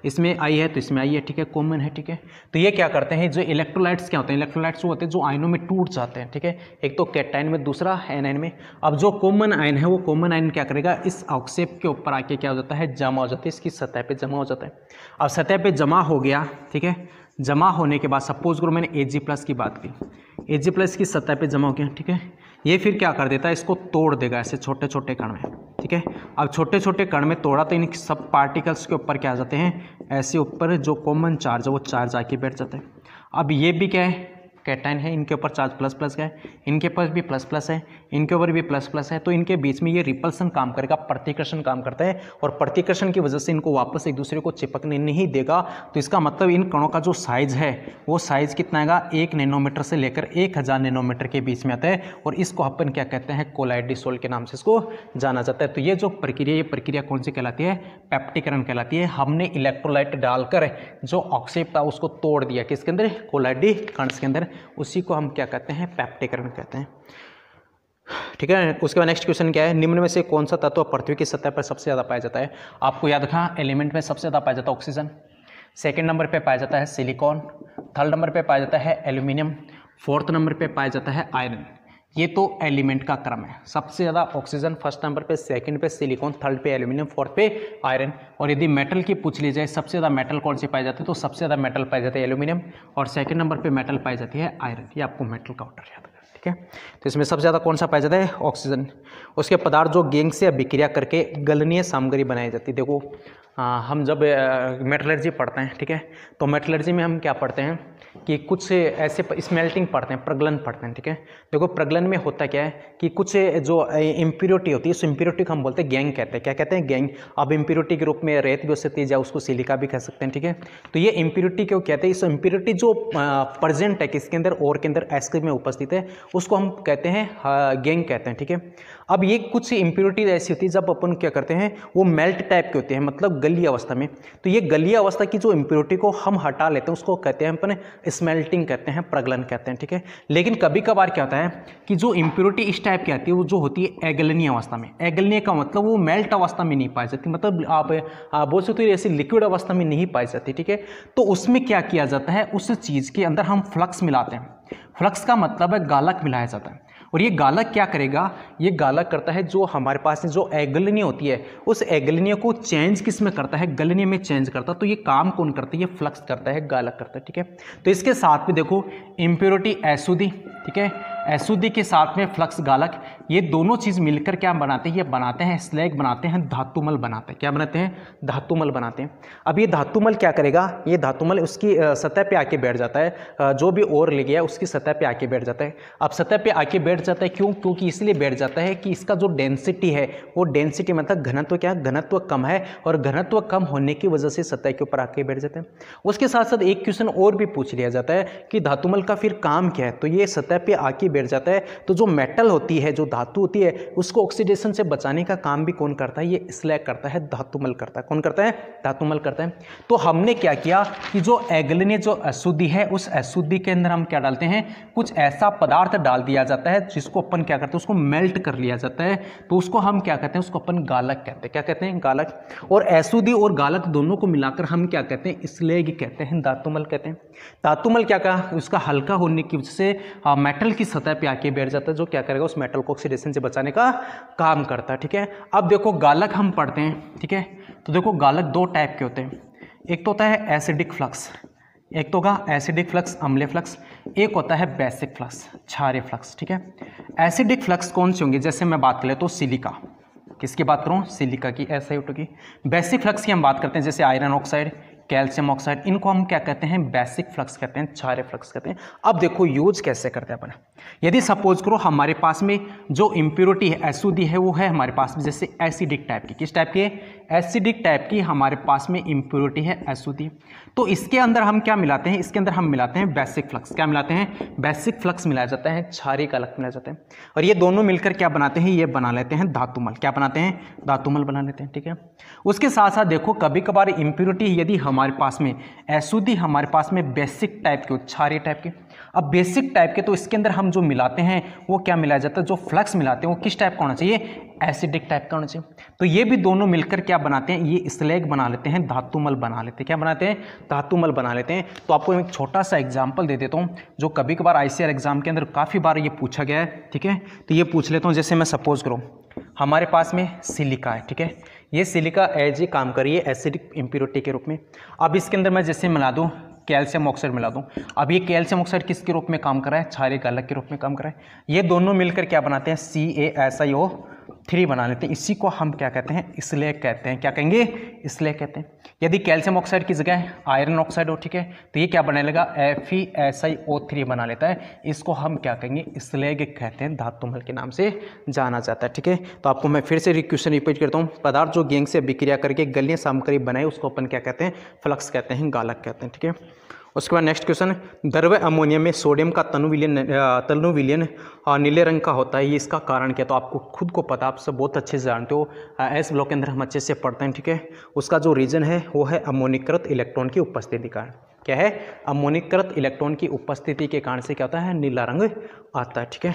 इसमें I है तो इसमें I है, ठीक है, कॉमन है, ठीक है। तो ये क्या करते हैं, जो इलेक्ट्रोलाइट्स क्या होते हैं, इलेक्ट्रोलाइट्स वो होते हैं जो आयनों में टूट जाते हैं, ठीक है, एक तो कैटायन में, दूसरा एनायन में। अब जो कॉमन आयन है वो कॉमन आयन क्या करेगा, इस अवक्षेप के ऊपर आके क्या हो जाता है, जमा हो जाता है, इसकी सतह पे जमा हो जाता है। अब सतह पे जमा हो गया, ठीक है, जमा होने के बाद सपोज करो मैंने Ag+ की बात की, Ag+ की सतह पे जमा हो गया, ठीक है। ये फिर क्या कर देता है, इसको तोड़ देगा ऐसे छोटे छोटे कण में, ठीक है। अब छोटे छोटे कण में तोड़ा तो इन सब पार्टिकल्स के ऊपर क्या आ जाते हैं, ऐसे ऊपर जो कॉमन चार्ज है वो चार्ज आके बैठ जाता है। अब ये भी क्या है, कैटायन है, इनके ऊपर चार्ज प्लस प्लस का है, इनके पास भी प्लस प्लस है, इनके ऊपर भी प्लस प्लस है, तो इनके बीच में ये रिपल्सन काम करेगा, प्रतिकर्षण काम करता है, और प्रतिकर्षण की वजह से इनको वापस एक दूसरे को चिपकने नहीं देगा। तो इसका मतलब इन कणों का जो साइज है वो साइज कितना आएगा, 1 नैनोमीटर से लेकर 1000 नैनोमीटर के बीच में आता है, और इसको अपन क्या कहते हैं, कोलाइड डिसोल्व के नाम से इसको जाना जाता है। तो ये जो प्रक्रिया, ये प्रक्रिया कौन सी कहलाती है, पैप्टीकरण कहलाती है। हमने इलेक्ट्रोलाइट डालकर जो अवक्षेप था उसको तोड़ दिया किसके अंदर, कोलाइडी कण के अंदर, उसी को हम क्या कहते हैं, पैप्टीकरण कहते हैं, ठीक है। उसके बाद नेक्स्ट क्वेश्चन क्या है, निम्न में से कौन सा तत्व पृथ्वी की सतह पर सबसे ज़्यादा पाया जाता है। आपको याद रखा, एलिमेंट में सबसे ज़्यादा पाया जाता है ऑक्सीजन, सेकंड नंबर पे पाया जाता है सिलिकॉन, थर्ड नंबर पे पाया जाता है एल्यूमिनियम, फोर्थ नंबर पे पाया जाता है आयरन। ये तो एलिमेंट का क्रम है, सबसे ज़्यादा ऑक्सीजन फर्स्ट नंबर पे, सेकंड पे सिलिकॉन, थर्ड पे एल्यूमिनियम, फोर्थ पे आयरन। और यदि मेटल की पूछ ली जाए सबसे ज़्यादा मेटल कौन सी पाई जाती है, तो सबसे ज़्यादा मेटल पाई जाती है एल्यूमिनियम, और सेकंड नंबर पे मेटल पाई जाती है आयरन। ये आपको मेटल का ऑर्डर याद है, ठीक है। तो इसमें सबसे ज़्यादा कौन सा पाया जाता है, ऑक्सीजन। उसके पदार्थ जो गैंग से अभिक्रिया करके गलनीय सामग्री बनाई जाती है। देखो हम जब मेटलर्जी पढ़ते हैं, ठीक है, तो मेटलर्जी में हम क्या पढ़ते हैं कि कुछ ऐसे स्मेल्टिंग पढ़ते हैं, प्रगलन पढ़ते हैं, ठीक है। देखो प्रगलन में होता क्या है कि कुछ जो इम्प्योरिटी होती है उस इम्प्योरिटी को हम बोलते हैं गैंग कहते हैं। क्या कहते हैं, गैंग। अब इम्प्योरिटी के रूप में रेत भी हो सकती है या उसको सिलिका भी कह सकते हैं, ठीक है। तो ये इम्प्योरिटी क्यों कहते हैं, इस इम्प्योरिटी जो प्रेजेंट है किसके अंदर, और के अंदर, एस में उपस्थित है, उसको हम कहते हैं गैंग कहते हैं, ठीक है। अब ये कुछ इम्प्योरिटी ऐसी होती है जब अपन क्या करते हैं वो मेल्ट टाइप के होते हैं, मतलब गलीय अवस्था में। तो ये गलीय अवस्था की जो इम्प्योरिटी को हम हटा लेते हैं उसको कहते हैं अपन स्मेल्टिंग कहते हैं, प्रगलन कहते हैं, ठीक है। लेकिन कभी कभार क्या होता है कि जो इम्प्योरिटी इस टाइप की आती है वो जो होती है एगलनीय अवस्था में। एगलनीय का मतलब वो मेल्ट अवस्था में नहीं पाई जाती, मतलब आप बोल सकते हो ऐसी लिक्विड अवस्था में नहीं पाई जाती, ठीक है। तो उसमें क्या किया जाता है, उस चीज़ के अंदर हम फ्लक्स मिलाते हैं। फ्लक्स का मतलब है गालक मिलाया जाता है। और ये गालक क्या करेगा, ये गालक करता है जो हमारे पास जो एगलनीय होती है उस एगलनीय को चेंज किस में करता है, गलनीय में चेंज करता है। तो ये काम कौन करता है, ये फ्लक्स करता है, गालक करता है, ठीक है। तो इसके साथ में देखो इम्प्योरिटी अशुद्धि, ठीक है, अशुद्धि के साथ में फ्लक्स गालक, ये दोनों चीज़ मिलकर क्या बनाते हैं, ये बनाते हैं स्लैग, बनाते हैं धातुमल बनाते हैं। क्या बनाते हैं? धातुमल बनाते हैं। अब ये धातुमल क्या करेगा, ये धातुमल उसकी सतह पे आके बैठ जाता है, जो भी ओर ले गया उसकी सतह पे आके बैठ जाता है। अब सतह पे आके बैठ जाता है क्यों? क्योंकि इसलिए बैठ जाता है कि इसका जो डेंसिटी है, वो डेंसिटी मतलब घनत्व क्या है, घनत्व कम है, और घनत्व कम होने की वजह से सतह के ऊपर आके बैठ जाते हैं। उसके साथ साथ एक क्वेश्चन और भी पूछ लिया जाता है कि धातुमल का फिर काम क्या है, तो ये सतह पे आके बैठ जाता है, तो जो मेटल होती है, जो धातु होती है, उसको ऑक्सीडेशन से बचाने का काम भी कौन करता है? ये स्लैग करता है, धातुमल करता है। कौन करता है? धातुमल करता है। तो हमने क्या किया कि जो अगलनीय जो अशुद्धि है, उस अशुद्धि के अंदर हम क्या डालते हैं, कुछ ऐसा पदार्थ डाल दिया जाता है जिसको अपन क्या करते हैं, उसको मेल्ट कर लिया जाता है, तो उसको हम क्या कहते हैं, उसको अपन गालक कहते हैं। क्या कहते हैं? गालक। और अशुद्धि और गालक दोनों को मिलाकर हम क्या कहते हैं, स्लैग कहते हैं, धातुमल कहते हैं। धातुमल क्या कहा, उसका हल्का होने की वजह से मेटल की सतह पे आके बैठ जाता है, जो क्या करेगा, उस मेटल को ऑक्सीडेशन से बचाने का काम करता है। ठीक है, अब देखो गालक हम पढ़ते हैं। ठीक है, तो देखो गालक दो टाइप के होते हैं, एक तो होता है एसिडिक फ्लक्स, एक तो होगा एसिडिक फ्लक्स, अम्लीय फ्लक्स, एक होता है बेसिक फ्लक्स, क्षारीय फ्लक्स। ठीक है, एसिडिक फ्लक्स कौन से होंगे, जैसे मैं बात कर ले तो सिलिका, किसकी बात करूं, सिलिका की, SiO2 की। बेसिक फ्लक्स की हम बात करते हैं जैसे आयरन ऑक्साइड, कैल्शियम ऑक्साइड, इनको हम क्या कहते हैं, बेसिक फ्लक्स कहते हैं, क्षारीय फ्लक्स कहते हैं। अब देखो यूज कैसे करते हैं अपन। यदि सपोज करो हमारे पास में जो इम्प्योरिटी है, अशुद्धि है, वो है हमारे पास में जैसे एसिडिक टाइप की, किस टाइप के, एसिडिक टाइप की हमारे पास में इम्प्योरिटी है, अशुद्धि, तो इसके अंदर हम क्या मिलाते हैं, इसके अंदर हम मिलाते हैं बेसिक फ्लक्स। क्या मिलाते हैं? बेसिक फ्लक्स मिलाया जाता है, क्षारीय गालक मिलाया जाता है, और ये दोनों मिलकर क्या बनाते हैं, ये बना लेते हैं धातुमल। क्या बनाते हैं? धातुमल बना लेते हैं। ठीक है, उसके साथ साथ देखो कभी कभार इम्प्योरिटी यदि हमारे पास में, अशुद्धि हमारे पास में बेसिक टाइप के, क्षारीय टाइप के, अब बेसिक टाइप के, तो इसके अंदर हम जो मिलाते हैं वो क्या मिलाया जाता है, जो फ्लक्स मिलाते हैं वो किस टाइप का होना चाहिए, एसिडिक टाइप का होना चाहिए। तो ये भी दोनों मिलकर क्या बनाते हैं, ये स्लैग बना लेते हैं, धातुमल बना लेते हैं। क्या बनाते हैं? धातुमल बना लेते हैं। तो आपको एक छोटा सा एग्जांपल दे देता हूँ, जो कभी कभार ICAR एग्जाम के अंदर काफ़ी बार ये पूछा गया है। ठीक है, तो ये पूछ लेता हूँ, जैसे मैं सपोज करूँ हमारे पास में सिलिका है। ठीक है, ये सिलिका एज ए काम करिए एसिडिक इम्प्योरिटी के रूप में। अब इसके अंदर मैं जैसे मिला दूँ कैल्शियम ऑक्साइड मिला दूं, अब ये कैल्शियम ऑक्साइड किसके रूप में काम कर रहा है, क्षारीय गालक के रूप में काम कर रहा है। ये दोनों मिलकर क्या बनाते हैं, CaSiO3 बना लेते हैं। इसी को हम क्या कहते हैं, स्लैग कहते हैं। क्या कहेंगे? स्लैग कहते हैं। यदि कैल्शियम ऑक्साइड की जगह आयरन ऑक्साइड हो, ठीक है, तो ये क्या बना लेगा, FeSiO3 बना लेता है। इसको हम क्या कहेंगे, स्लैग कहते हैं, धातुमल के नाम से जाना जाता है। ठीक है, तो आपको मैं फिर से क्वेश्चन रिपीट करता हूँ। पदार्थ जो गैंग से अभिक्रिया करके गलीय सामग्री बनाए उसको अपन क्या कहते हैं, फ्लक्स कहते हैं, गालक कहते हैं। ठीक है, उसके बाद नेक्स्ट क्वेश्चन, द्रव्य अमोनिया में सोडियम का तनु विलयन नीले रंग का होता है, ये इसका कारण क्या है? तो आपको खुद को पता, आप सब बहुत अच्छे से जानते हो, एस ब्लॉक के अंदर हम अच्छे से पढ़ते हैं। ठीक है, उसका जो रीजन है वो है अमोनिकृत इलेक्ट्रॉन की उपस्थिति कारण। क्या है? अमोनिकृत इलेक्ट्रॉन की उपस्थिति के कारण से क्या होता है, नीला रंग आता है। ठीक है,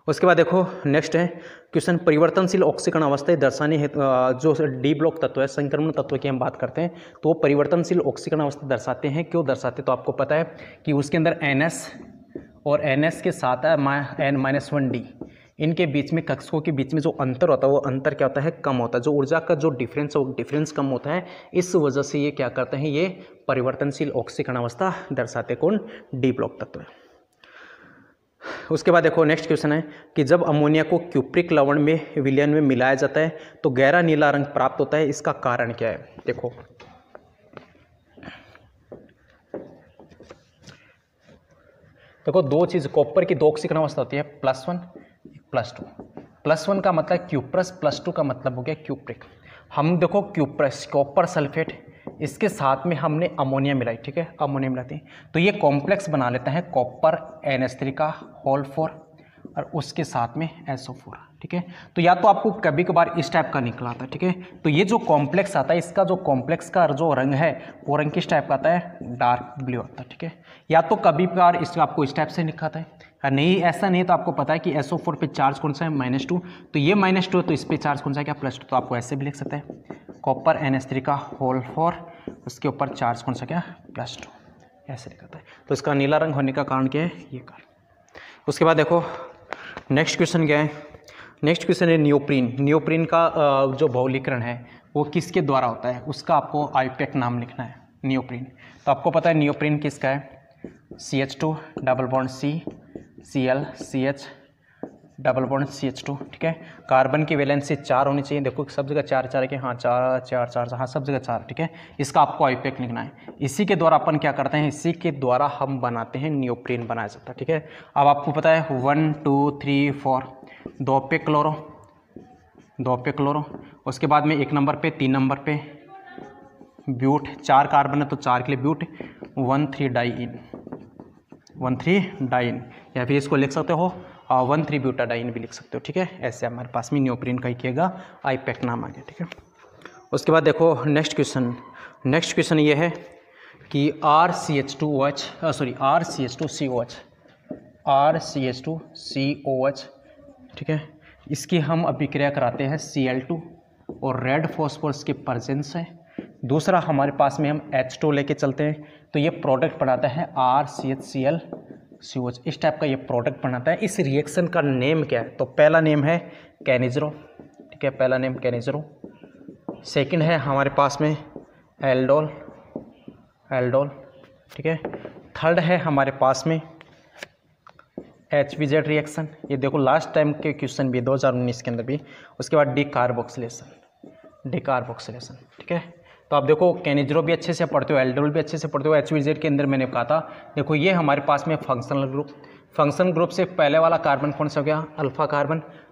उसके बाद देखो नेक्स्ट है क्वेश्चन, परिवर्तनशील ऑक्सीकरण अवस्थाएं दर्शाने हेतु जो डी ब्लॉक तत्व है, संक्रमण तत्व की हम बात करते हैं, तो परिवर्तनशील ऑक्सीकरण अवस्था दर्शाते हैं। क्यों दर्शाते? तो आपको पता है कि उसके अंदर NS और NS के साथ है N-1D, इनके बीच में, कक्षकों के बीच में जो अंतर होता है वो अंतर क्या होता है, कम होता है। जो ऊर्जा का जो डिफरेंस है वो डिफरेंस कम होता है। इस वजह से ये क्या करते हैं, ये परिवर्तनशील ऑक्सीकरण अवस्था दर्शाते। कौन? डी ब्लॉक तत्व है। उसके बाद देखो नेक्स्ट क्वेश्चन है कि जब अमोनिया को क्यूप्रिक लवण में विलयन में मिलाया जाता है तो गहरा नीला रंग प्राप्त होता है, इसका कारण क्या है? देखो दो चीज़, कॉपर की दो ऑक्सीकरण अवस्था होती है, +1 +2। +1 का मतलब क्यूप्रस, +2 का मतलब हो गया क्यूप्रिक। हम देखो क्यूप्रस, कॉपर सल्फेट, इसके साथ में हमने अमोनिया मिलाई। ठीक है, अमोनिया मिलाते हैं तो ये कॉम्प्लेक्स बना लेता है कॉपर NH3 का होल 4 और उसके साथ में SO4। ठीक है, तो या तो आपको कभी कभार इस टाइप का निकला आता है। ठीक है, तो ये जो कॉम्प्लेक्स आता है, इसका जो कॉम्प्लेक्स का जो रंग है वो रंग किस टाइप का आता है, डार्क ब्लू आता है। ठीक है, या तो कभी कभार इस आपको इस टाइप से निकलता है, नहीं ऐसा नहीं तो आपको पता है कि SO4 पे चार्ज कौन सा है, -2, तो ये -2 है, तो इस पे चार्ज कौन सा है, क्या, +2, तो आपको ऐसे भी लिख सकते हैं, कॉपर NH3 का होल 4, उसके ऊपर चार्ज कौन सा, क्या, +2, ऐसे लिखता है। तो इसका नीला रंग होने का कारण क्या है, ये कारण। उसके बाद देखो नेक्स्ट क्वेश्चन क्या है, नेक्स्ट क्वेश्चन है नियोप्रीन। नियोप्रीन का जो बहुलीकरण है वो किसके द्वारा होता है, उसका आपको आईपैक नाम लिखना है, नियोप्रीन। तो आपको पता है नियोप्रीन किसका है, CH2 double bond C Cl CH double bond CH2, ठीक है। कार्बन की वैलेंसी 4 होनी चाहिए, देखो सब जगह 4 4 के, हाँ 4 4 4, हाँ सब जगह 4, ठीक है। इसका आपको आईपैक लिखना है। इसी के द्वारा अपन क्या करते हैं, इसी के द्वारा हम बनाते हैं नियोप्रीन बनाया जाता है, ठीक है। अब आपको पता है 1 2 3 4 2 पे क्लोरो, 2 पे क्लोरो, उसके बाद में 1 नंबर पे 3 नंबर पे ब्यूट, 4 कार्बन है तो 4 के लिए ब्यूट, 1,3 डाइइन, 1,3 डाइइन, या फिर इसको लिख सकते हो 1,3 ब्यूटाडाइन भी लिख सकते हो, ठीक है। ऐसे हमारे पास में नियोप्रीन का ही किएगा, आईपैक नाम आ गया, ठीक है। उसके बाद देखो नेक्स्ट क्वेश्चन ये है कि RCH2COH, ठीक है। इसकी हम अभिक्रिया कराते हैं Cl2 और रेड फॉस्फोरस के प्रेजेंस है। दूसरा हमारे पास में हम H2 लेके चलते हैं तो ये प्रोडक्ट बनाता है RCHCl इस टाइप का ये प्रोडक्ट बनाता है। इस रिएक्शन का नेम क्या है, तो पहला नेम है कैनिजरो, ठीक है, पहला नेम कैनिजरो। सेकंड है हमारे पास में एल्डोल, ठीक है। थर्ड है हमारे पास में HBZ रिएक्शन, ये देखो लास्ट टाइम के क्वेश्चन भी 2019 के अंदर भी। उसके बाद डिकार्बोक्सिलेशन, ठीक है। तो आप देखो कैनिजरो भी अच्छे से पढ़ते हो, एल्डोल भी अच्छे से पढ़ते हो। HBZ के अंदर मैंने कहा था, देखो ये हमारे पास में फंक्शनल ग्रुप से पहले वाला कार्बन कौन सा हो गया,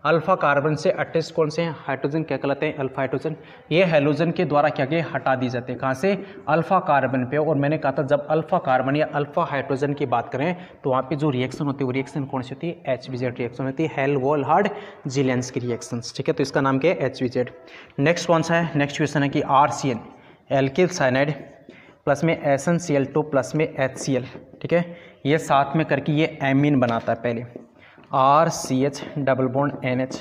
अल्फा कार्बन से अटैच कौन से हैं, हाइड्रोजन क्या कहलाते हैं, अल्फा हाइड्रोजन। ये हैलोजन के द्वारा क्या किए, हटा दी जाते हैं, कहाँ से, अल्फा कार्बन पे। और मैंने कहा था जब अल्फा कार्बन या अल्फा हाइड्रोजन की बात करें तो वहाँ पे जो रिएक्शन होती है वो रिएक्शन कौन सी होती है, HBZ रिएक्शन होती है, हेल-वोल्हार्ड ज़िलेंस्की रिएक्शन, ठीक है। तो इसका नाम क्या है, HBZ। नेक्स्ट कौन सा है, नेक्स्ट क्वेश्चन है कि RCN एल्किल साइनाइड प्लस में SnCl2 प्लस में HCl, ठीक है, ये साथ में करके ये एमीन बनाता है। पहले RCH डबल बॉन्ड NH,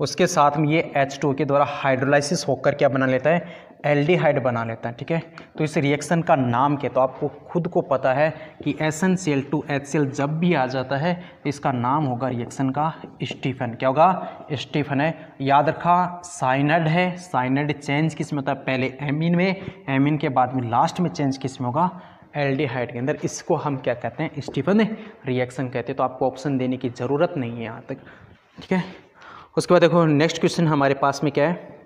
उसके साथ में ये H2 के द्वारा हाइड्रोलाइसिस होकर क्या बना लेता है, एल्डिहाइड बना लेता है, ठीक है। तो इस रिएक्शन का नाम क्या, तो आपको खुद को पता है कि SnCl2 HCl जब भी आ जाता है तो इसका नाम होगा रिएक्शन का स्टीफन, क्या होगा, स्टीफन है। याद रखा साइनाइड है, साइनाइड चेंज किस में होता है, पहले एमीन में, एमीन के बाद में लास्ट में चेंज किस में होगा, एल्डिहाइड के अंदर। इसको हम क्या कहते हैं, स्टीफन रिएक्शन कहते हैं। तो आपको ऑप्शन देने की ज़रूरत नहीं है यहाँ तक, ठीक है। उसके बाद देखो नेक्स्ट क्वेश्चन हमारे पास में क्या है,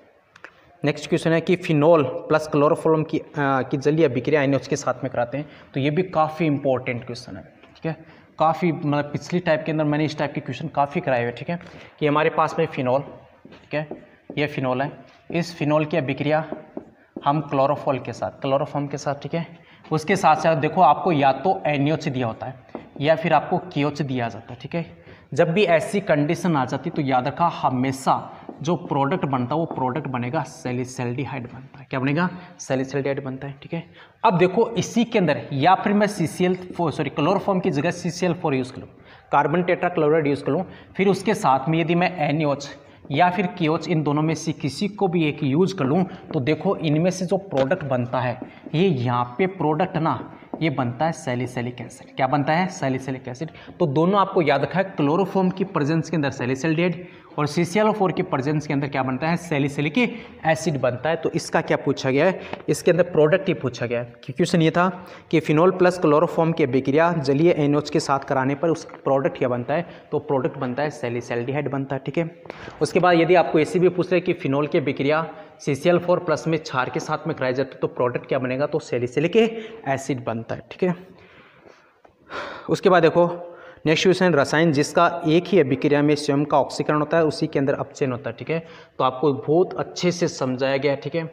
नेक्स्ट क्वेश्चन है कि फिनोल प्लस क्लोरोफॉर्म की जलीय अभिक्रिया NH के साथ में कराते हैं। तो ये भी काफ़ी इंपॉर्टेंट क्वेश्चन है, ठीक है। काफ़ी मतलब पिछली टाइप के अंदर मैंने इस टाइप के क्वेश्चन काफ़ी कराए हुए, ठीक है। कि हमारे पास में फिनोल, ठीक है, ये फिनोल है, इस फिनोल की अभिक्रिया हम क्लोरोफॉर्म के साथ, ठीक है। उसके साथ साथ देखो आपको या तो NaOH दिया होता है या फिर आपको KOH दिया जाता है, ठीक है। जब भी ऐसी कंडीशन आ जाती तो याद रखा हमेशा जो प्रोडक्ट बनता है वो प्रोडक्ट बनेगा सैलिसिल्डिहाइड बनता है, क्या बनेगा, सैलिसिल्डिहाइड बनता है, ठीक है। अब देखो इसी के अंदर या फिर मैं क्लोरोफॉर्म की जगह CCl4 यूज़ करूँ, कार्बन टेट्राक्लोराइड यूज़ करूँ, फिर उसके साथ में यदि मैं NaOH या फिर KOH इन दोनों में से किसी को भी एक यूज कर लूँ तो देखो इनमें से जो प्रोडक्ट बनता है ये यहाँ पे प्रोडक्ट ना ये बनता है सैलिसिलिक एसिड, क्या बनता है, सैलिसिलिक एसिड। तो दोनों आपको याद रखा है, क्लोरोफॉर्म की प्रेजेंस के अंदर सैलिसिल्डिहाइड और CCl4 की प्रेजेंस के अंदर क्या बनता है, सैलिसिलिक एसिड बनता है। तो इसका क्या पूछा गया है, इसके अंदर प्रोडक्ट ही पूछा गया है। क्वेश्चन ये था कि फिनोल प्लस क्लोरोफॉर्म की अभिक्रिया जलीय NaOH के साथ कराने पर उस प्रोडक्ट क्या बनता है, तो प्रोडक्ट बनता है सैलिसिल्डिहाइड बनता है, ठीक है। उसके बाद यदि आपको ऐसी भी पूछ रहे कि फिनोल की अभिक्रिया CCl4 प्लस में क्षार के साथ में कराई जाती है तो प्रोडक्ट क्या बनेगा, तो सैलिसिलिक एसिड बनता है, ठीक है। उसके बाद देखो नेक्स्ट क्वेश्चन, रसायन जिसका एक ही अभिक्रिया में स्वयं का ऑक्सीकरण होता है उसी के अंदर अपचयन होता है, ठीक है। तो आपको बहुत अच्छे से समझाया गया है, ठीक है,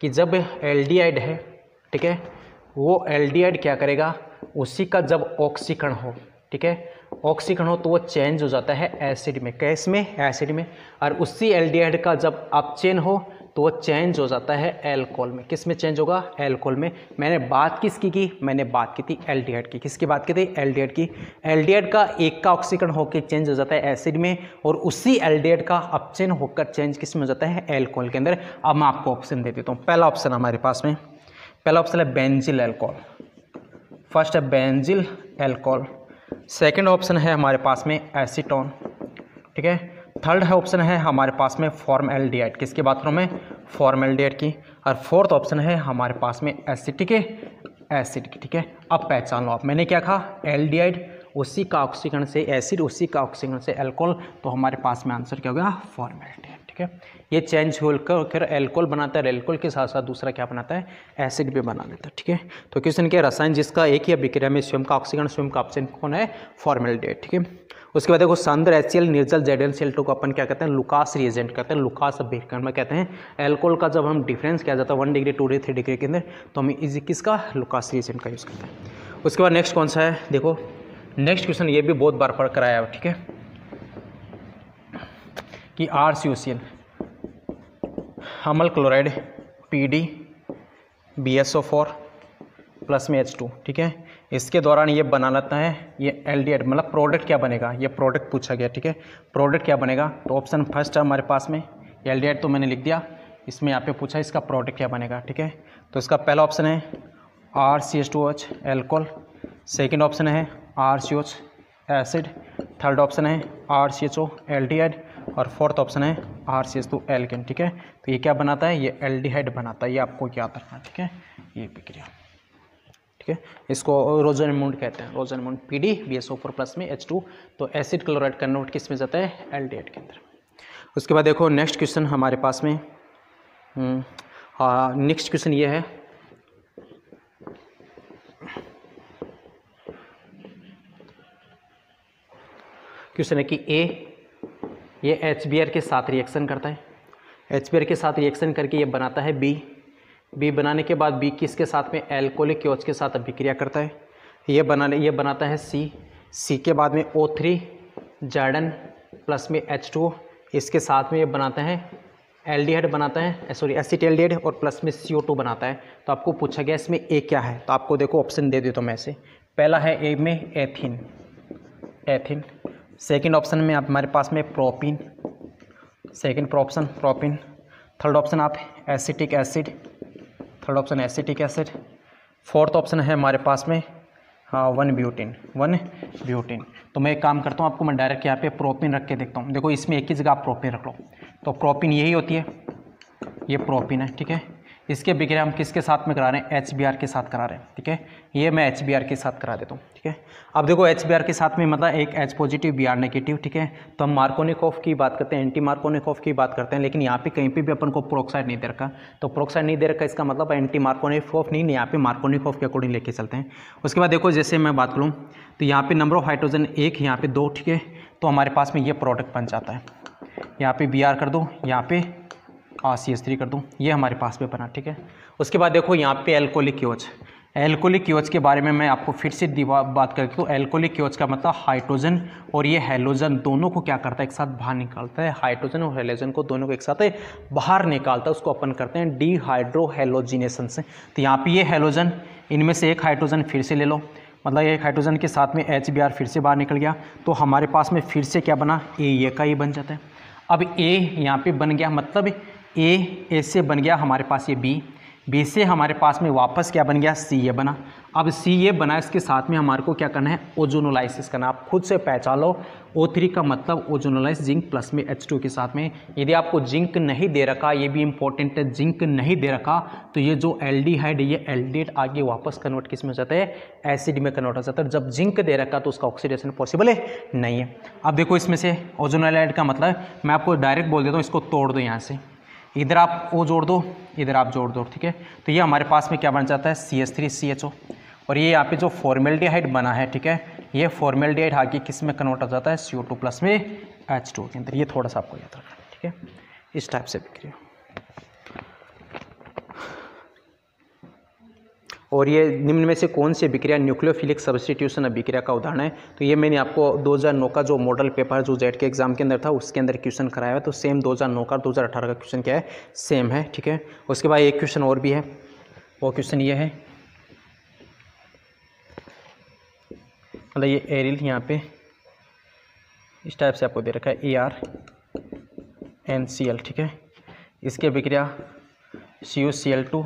कि जब एल्डिहाइड है, ठीक है, वो एल्डिहाइड क्या करेगा, उसी का जब ऑक्सीकरण हो, ठीक है, ऑक्सीकरण हो तो वो चेंज हो जाता है एसिड में, कैस में, एसिड में। और उसी एल्डिहाइड का जब अपचयन हो तो वो चेंज हो जाता है एल्कोहल में, किस में चेंज होगा, एल्कोहल में। मैंने बात किसकी की, मैंने बात की थी एल्डिहाइड की, किसकी बात की थी, एल्डिहाइड की। एल्डिहाइड का एक का ऑक्सीकरण होकर चेंज हो जाता है एसिड में और उसी एल्डिहाइड का अपचयन होकर चेंज किस में हो जाता है, एल्कोहल के अंदर। अब मैं आपको ऑप्शन दे देता हूँ। पहला ऑप्शन हमारे पास में, पहला ऑप्शन है बेंजिल एल्कोहल, फर्स्ट है बेंजिल एल्कोहल। सेकेंड ऑप्शन है हमारे पास में एसीटोन, ठीक है। थर्ड है ऑप्शन है हमारे पास में फॉर्मएल्डिहाइड, किसकी बात करूँ मैं, फॉर्मएल्डिहाइड की। और फोर्थ ऑप्शन है हमारे पास में एसिटिक एसिड की, ठीक है। अब पहचान लो आप, मैंने क्या कहा, एल्डिहाइड उसी का ऑक्सीकरण से एसिड, उसी का ऑक्सीकरण से एल्कोहल, तो हमारे पास में आंसर क्या हो गया, फॉर्मेल्डिहाइड। ठीक है, ये चेंज होकर एल्कोहल बनाता है, एल्कोहल के साथ साथ दूसरा क्या बनाता है, एसिड भी बना देता है। ठीक है, तो क्वेश्चन के रसायन जिसका एक ही अभिक्रिया में स्वयं का ऑक्सीकरण स्वयं का ऑक्सीजन कौन है, फॉर्मेल्डिहाइड। ठीक है, उसके बाद देखो सांद्र HCl निर्जल ZnCl2 को अपन क्या कहते हैं, लुकास रिएजेंट कहते हैं, लुकास अभिक्रिया में कहते हैं। एल्कोहल का जब हम डिफरेंस किया जाता है 1 डिग्री 2 डिग्री 3 डिग्री के अंदर, तो हम इस किसका, लुकास रिएजेंट का यूज़ करते हैं। उसके बाद नेक्स्ट कौन सा है, देखो नेक्स्ट क्वेश्चन, ये भी बहुत बार पढ़ कर आया है। ठीक है, कि RCOCl अमल क्लोराइड PD BSO4 प्लस में H2। ठीक है, इसके दौरान ये बना लेता है ये एल्डिहाइड, मतलब प्रोडक्ट क्या बनेगा, ये प्रोडक्ट पूछा गया। ठीक है, प्रोडक्ट क्या बनेगा, तो ऑप्शन फर्स्ट है हमारे पास में एल्डिहाइड, तो मैंने लिख दिया, इसमें यहाँ पे पूछा इसका प्रोडक्ट क्या बनेगा। ठीक है, तो इसका पहला ऑप्शन है RCH2OH एल्कोहल, सेकेंड ऑप्शन है RCOH एसिड, थर्ड ऑप्शन है RCHO एल्डिहाइड, और फोर्थ ऑप्शन है RCH2 एल्केन। ठीक है, तो ये क्या बनाता है, ये एल्डिहाइड बनाता है, ये आपको याद रखना है। ठीक है, ये प्रक्रिया, ठीक है, इसको रोज़नमुंड कहते हैं, रोज़नमुंड PD BSO4 प्लस में H2, तो एसिड क्लोराइड कन्वर्ट किस में जाता है, एल्डिहाइड के अंदर। उसके बाद देखो नेक्स्ट क्वेश्चन हमारे पास में, नेक्स्ट क्वेश्चन ये है, क्वेश्चन है कि ये HBr के साथ रिएक्शन करता है, HBr के साथ रिएक्शन करके ये बनाता है B बनाने के बाद B किसके साथ में, एल्कोहलिक OH के साथ अभिक्रिया करता है, ये बनाता है C के बाद में O3 Zn प्लस में H2, इसके साथ में ये बनाता है एल्डिहाइड बनाता है, सॉरी एसिटाल्डिहाइड, और प्लस में CO2 बनाता है। तो आपको पूछा गया इसमें A क्या है, तो आपको देखो ऑप्शन दे देता हूँ मैं ऐसे, पहला है A में एथिन, सेकेंड ऑप्शन में आप हमारे पास में propene, second option propene, third option आप acetic acid, third option acetic acid, fourth option है हमारे पास में 1 ब्यूटीन। तो मैं एक काम करता हूँ, आपको मैं डायरेक्ट यहाँ पे प्रोपीन रख के देखता हूँ। देखो इसमें एक ही जगह आप प्रोपीन रख लो, तो प्रोपीन यही होती है, ये प्रोपीन है। ठीक है, इसके अभिक्रिया हम किसके साथ में करा रहे हैं, HBr के साथ करा रहे हैं। ठीक है, ये मैं HBr के साथ करा देता हूँ। ठीक है, अब देखो HBr के साथ में मतलब एक H पॉजिटिव Br नेगेटिव। ठीक है, तो हम मार्कोनिकोव की बात करते हैं, एंटी मार्कोनिकोव की बात करते हैं, लेकिन यहाँ पे कहीं पे भी अपन को प्रोक्साइड नहीं दे रखा, तो प्रोक्साइड नहीं दे रखा इसका मतलब एंटी मार्कोनिकोव नहीं, यहाँ पे मार्कोनिकोव के अकॉर्डिंग लेके चलते हैं। उसके बाद देखो जैसे मैं बात करूँ तो यहाँ पे नंबर ऑफ हाइड्रोजन 1, यहाँ पे 2। ठीक है, तो हमारे पास में ये प्रोडक्ट बन जाता है, यहाँ पे Br कर दो, यहाँ पे CH3 कर दूँ, ये हमारे पास में बना। ठीक है, उसके बाद देखो यहाँ पे एल्कोहलिक OH के बारे में मैं आपको फिर से बात करता हूँ। एल्कोहलिक OH का मतलब हाइड्रोजन और ये हेलोजन दोनों को क्या करता है, एक साथ बाहर निकालता है, हाइड्रोजन और हेलोजन को दोनों को एक साथ बाहर निकालता है, उसको अपन करते हैं डीहाइड्रोहेलोजिनेशन से। तो यहाँ पे ये हेलोजन, इनमें से एक हाइड्रोजन फिर से ले लो, मतलब एक हाइड्रोजन के साथ में HBr फिर से बाहर निकल गया, तो हमारे पास में फिर से क्या बना, ये का ये बन जाता है। अब A यहाँ पे बन गया, मतलब A से बन गया हमारे पास ये B से हमारे पास में वापस क्या बन गया, Ca बना। अब Ca बना, इसके साथ में हमारे को क्या करना है, ओजोनोलाइसिस करना। आप खुद से पहचान लो, O3 का मतलब ओजोनोलाइज, जिंक प्लस में H2 के साथ में। यदि आपको जिंक नहीं दे रखा, ये भी इंपॉर्टेंट है, जिंक नहीं दे रखा तो ये जो एल्डिहाइड, ये एल्डिहाइड आगे वापस कन्वर्ट किस में हो जाता है, एसिड में कन्वर्ट हो जाता है। जब जिंक दे रखा तो उसका ऑक्सीडेशन पॉसिबल नहीं है। अब देखो इसमें से ओजोनोलाइड का मतलब मैं आपको डायरेक्ट बोल देता हूँ, इसको तोड़ दो यहाँ से, इधर आप O जोड़ दो, इधर आप जोड़ दो। ठीक है, तो ये हमारे पास में क्या बन जाता है, CH3CHO, और ये यहाँ पे जो फॉर्मेल्डिहाइड बना है, ठीक है, ये फॉर्मेल्डिहाइड आगे किस में कन्वर्ट हो जाता है, CO2 प्लस में H2 के अंदर। ये थोड़ा सा आपको याद रखना है। ठीक है, इस टाइप से बिक्री। और ये निम्न में से कौन सी अभिक्रिया न्यूक्लियोफिलिक सब्स्टिट्यूशन अभिक्रिया का उदाहरण है, तो ये मैंने आपको 2009 का जो मॉडल पेपर जो जेड के एग्जाम के अंदर था उसके अंदर क्वेश्चन कराया है, तो सेम 2009 का 2018 का क्वेश्चन क्या है, सेम है। ठीक है, उसके बाद एक क्वेश्चन और भी है, वो क्वेश्चन ये है, मतलब ये एरिल यहाँ पे इस टाइप से आपको दे रखा है ArNCl। ठीक है, इसकी अभिक्रिया CuCl2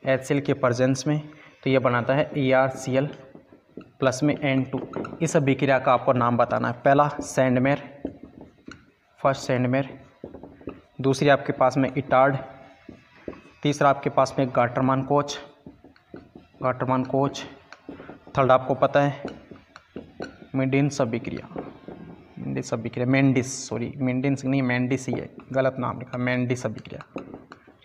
HCl के प्रेजेंस में, तो ये बनाता है ArCl प्लस में N2। इस अभिक्रिया का आपको नाम बताना है। पहला सैंडमेर, फर्स्ट सैंडमेर, दूसरी आपके पास में इटार्ड, तीसरा आपके पास में गाटरमान कोच, थर्ड आपको पता है मेंडिस अभिक्रिया, मेंडिस अभिक्रिया, मेंडिस, सॉरी मेंडिस नहीं, मेंडिस ही है, गलत नाम लिखा, मेंडिस अभिक्रिया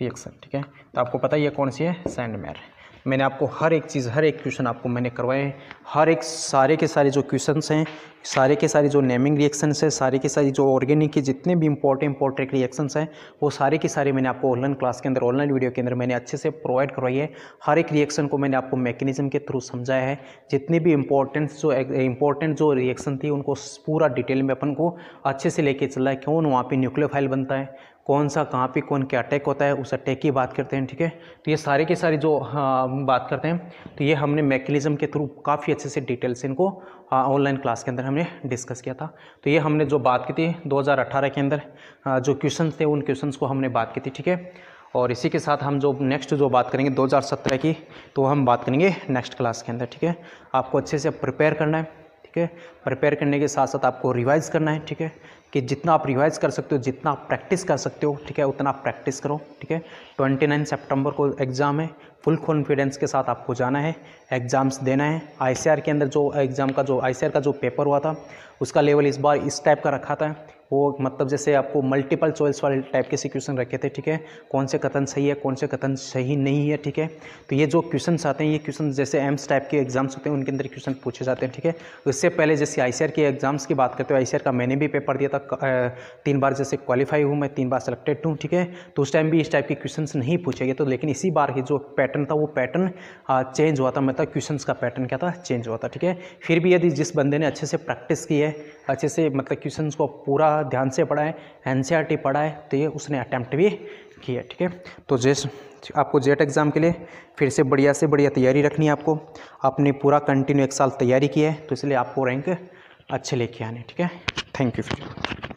रिएक्शन, ठीक है। तो आपको पता ही है कौन सी है, सैंडमेयर। मैंने आपको हर एक चीज़, हर एक क्वेश्चन आपको मैंने करवाए हैं, हर एक सारे के सारे जो क्वेश्चंस हैं, सारे के सारे जो नेमिंग रिएक्शंस हैं, सारे के सारी जो ऑर्गेनिक के जितने भी इंपॉर्टेंट रिएक्शंस हैं, वो सारे के सारे मैंने आपको ऑनलाइन क्लास के अंदर, ऑनलाइन वीडियो के अंदर मैंने अच्छे से प्रोवाइड करवाई है। हर एक रिएक्शन को मैंने आपको मैकेनिज्म के थ्रू समझाया है। जितने भी इंपॉर्टेंट जो रिएक्शन थी उनको पूरा डिटेल में अपन को अच्छे से लेके चल रहा है। कौन वहाँ पे न्यूक्लियोफाइल बनता है, कौन सा कहाँ पे कौन क्या अटैक होता है, उस अटैक की बात करते हैं, ठीक है। तो ये सारे के सारे जो बात करते हैं, तो ये हमने मैकेनिज्म के थ्रू काफ़ी अच्छे से डिटेल से इनको ऑनलाइन क्लास के अंदर हमने डिस्कस किया था। तो ये हमने जो बात की थी 2018 के अंदर जो क्वेश्चंस थे, उन क्वेश्चंस को हमने बात की थी, ठीक है। और इसी के साथ हम जो नेक्स्ट जो बात करेंगे 2017 की, तो हम बात करेंगे नेक्स्ट क्लास के अंदर, ठीक है। आपको अच्छे से प्रिपेयर करना है, ठीक है। प्रिपेयर करने के साथ साथ आपको रिवाइज करना है, ठीक है, कि जितना आप रिवाइज कर सकते हो, जितना आप प्रैक्टिस कर सकते हो, ठीक है, उतना आप प्रैक्टिस करो, ठीक है। 29 सितंबर को एग्ज़ाम है, फुल कॉन्फिडेंस के साथ आपको जाना है, एग्ज़ाम्स देना है। ICAR के अंदर जो एग्ज़ाम का जो ICAR का जो पेपर हुआ था, उसका लेवल इस बार इस टाइप का रखा था, वो मतलब जैसे आपको मल्टीपल चॉइस वाले टाइप के क्वेश्चन रखे थे, ठीक है। कौन से कथन सही है, कौन से कथन सही नहीं है, ठीक है। तो ये जो क्वेश्चंस आते हैं, ये क्वेश्चन जैसे एम्स टाइप के एग्जाम्स होते हैं, उनके अंदर क्वेश्चन पूछे जाते हैं, ठीक है। इससे पहले जैसे ICAR के एग्जाम्स की बात करते हो, ICAR का मैंने भी पेपर दिया था, 3 बार जैसे क्वालिफाई हूँ मैं, 3 बार सेलेक्टेड हूँ, ठीक है। तो उस टाइम भी इस टाइप के क्वेश्चन नहीं पूछे गए, तो लेकिन इसी बार की जो पैटर्न था, वो पैटर्न चेंज हुआ था, मतलब क्वेश्चन का पैटर्न क्या था, चेंज हुआ था, ठीक है। फिर भी यदि जिस बंदे ने अच्छे से प्रैक्टिस की है, अच्छे से मतलब क्वेश्चन को पूरा ध्यान से पढ़ा है, NCERT पढ़ा है, तो ये उसने अटैम्प्ट भी किया, ठीक है। तो जैसे आपको जेट एग्ज़ाम के लिए फिर से बढ़िया तैयारी रखनी है, आपने पूरा कंटिन्यू 1 साल तैयारी की है, तो इसलिए आपको रैंक अच्छे लेके आने, ठीक है। Thank you.